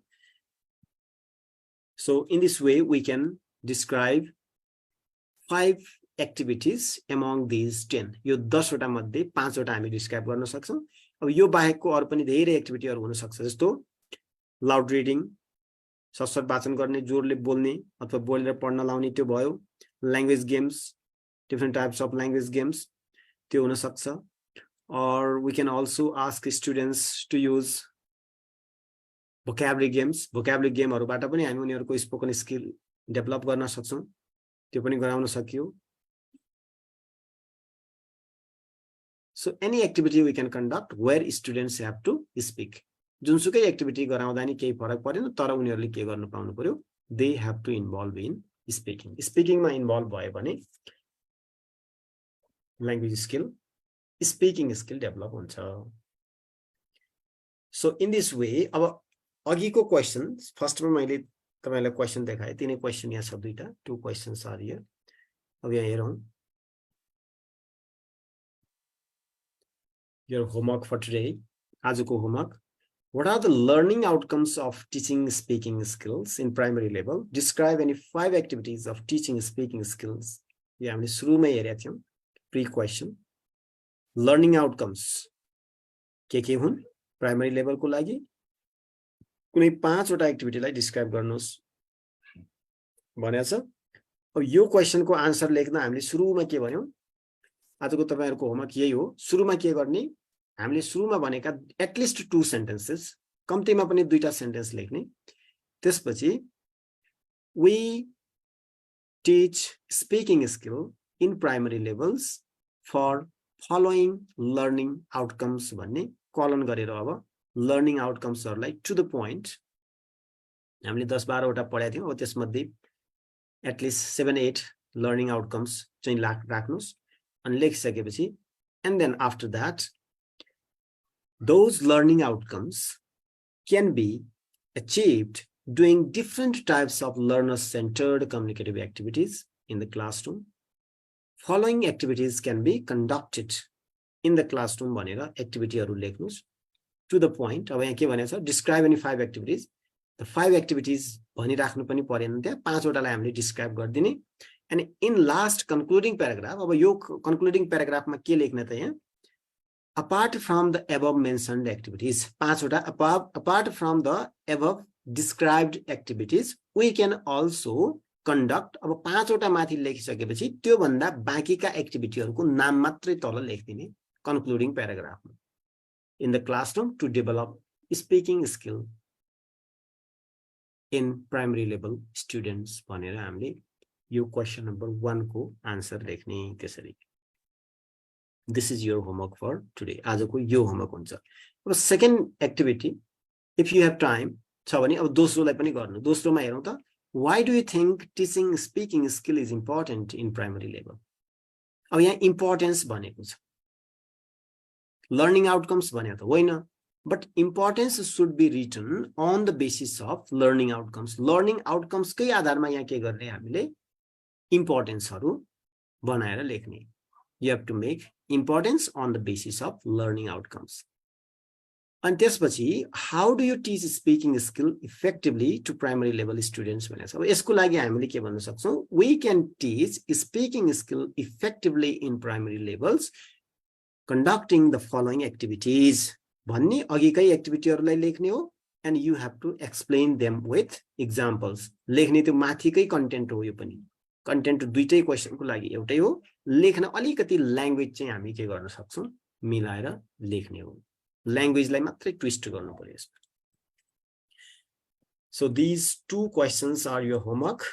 So in this way, we can describe 5 activities among these 10. यो 10 वटा मध्ये 5 वटा हामी डिस्क्राइब गर्न सक्छौं अब यो बाहेकको अरु पनि धेरै एक्टिभिटीहरु हुन सक्छ जस्तो लाउड रिडिङ सशब्द वाचन गर्ने जोरले बोल्ने अथवा बोलेर पढ्न लाउने त्यो भयो language games different types of language games त्यो हुन सक्छ or we can also ask students to use vocabulary game हरुबाट पनि हामी उनीहरुको स्पोकन स्किल डेभलप गर्न सक्छौं त्यो पनि गराउन सकियो so any activity we can conduct where students have to speak जुनसुकै एक्टिभिटी गराउँदा नि केही फरक परेन तर उनीहरुले के गर्न पाउनु पर्यो they have to involve in speaking मा इन्भल्भ भयो भने language skill speaking skill develop हुन्छ so in this way अब अघिको क्वेशन फर्स्टमा मैले तपाईलाई क्वेशन देखाए तिनै क्वेशन यहाँ छ दुईटा टु क्वेशन्स आर हियर अब यहाँ हेरौं your homework for today. आजको homework. What are the learning outcomes of teaching speaking skills in primary level? Describe any 5 activities of teaching speaking skills. यो हामीले सुरुमै हेरेका थियौं प्री क्वेशन. Learning outcomes के हुन् प्राइमरी लेभलको लागि? कुनै 5 वटा एक्टिभिटीलाई डिस्क्राइब गर्नुस् भनेको छ. अब यो क्वेशनको आन्सर लेख्न हामीले सुरुमा के भन्यौं? आजको तपाईहरुको होमवर्क यही हो. सुरुमा के गर्ने? हामीले सुरुमा भनेका एटलिस्ट 2 सेन्टेन्सेस, कम्तिमा पनि 2टा सेन्टेन्स लेख्ने. त्यसपछि we teach speaking skill in primary levels for following learning outcomes भन्ने कलन गरेर अब learning outcomes हरुलाई to the point हामीले 10-12 वटा पढाएको थियौं. अब त्यसमध्ये एटलिस्ट 7-8 learning outcomes चाहिँ राख्नुस् अनि लेखिसकेपछि and then after that those learning outcomes can be achieved doing different types of learner-centered communicative activities in the classroom. Following activities can be conducted in the classroom भनेर एक्टिभिटीहरु लेख्नुस् to the point. अब यहाँ के भनेको छ? Describe any 5 activities. The 5 activities भनिराख्नु पनि परेन, त्यहाँ 5 वटालाई हामीले describe गर्दिने. And in last concluding paragraph, अब यो concluding paragraph मा के लेख्ने त यहाँ? Apart from the above mentioned activities, 5 वटा apart from the above described activities, we can also conduct. अब 5 वटा माथि लेखिसकेपछि त्यो भन्दा बाँकीका एक्टिभिटीहरुको नाम मात्रै तल लेख्दिने concluding paragraph मा. In the classroom to develop speaking skill in primary level students भनेर हामीले यो question number 1 को आन्सर लेख्ने त्यसरी. This is your homework for today. आजको यो होमवर्क हुन्छ. अब second activity if you have time छ भने अब दोस्रोलाई पनि गर्नु. दोस्रोमा हेरौं त. Why do you think teaching speaking skill is important in primary level? अब यहाँ importance भनेको छ. Learning outcomes भनेको त होइन. But importance should be written on the basis of learning outcomes. Learning outcomes कै आधारमा यहाँ के गर्ने हामीले importance हरु बनाएर लेख्ने. You have to make importance on the basis of learning outcomes. And त्यसपछि how do you teach speaking skill effectively to primary level students भनेको छ. अब यसको लागि हामीले के भन्न सक्छौं? We can teach speaking skill effectively in primary levels conducting the following activities. भन्ने अघिकै एक्टिभिटीहरुलाई लेख्ने हो. And you have to explain them with examples. लेख्ने त्यो माथिकै कन्टेन्ट हो. यो पनि कन्टेन्ट दुईटै क्वेशनको लागि एउटै हो. लेख्न अलिकति ल्याङ्ग्वेज चाहिँ हामी के गर्न सक्छौं? मिलाएर लेख्ने हो. ल्याङ्ग्वेजलाई मात्रै ट्विस्ट गर्नु पर्यो यसमा. So these 2 questions are your homework.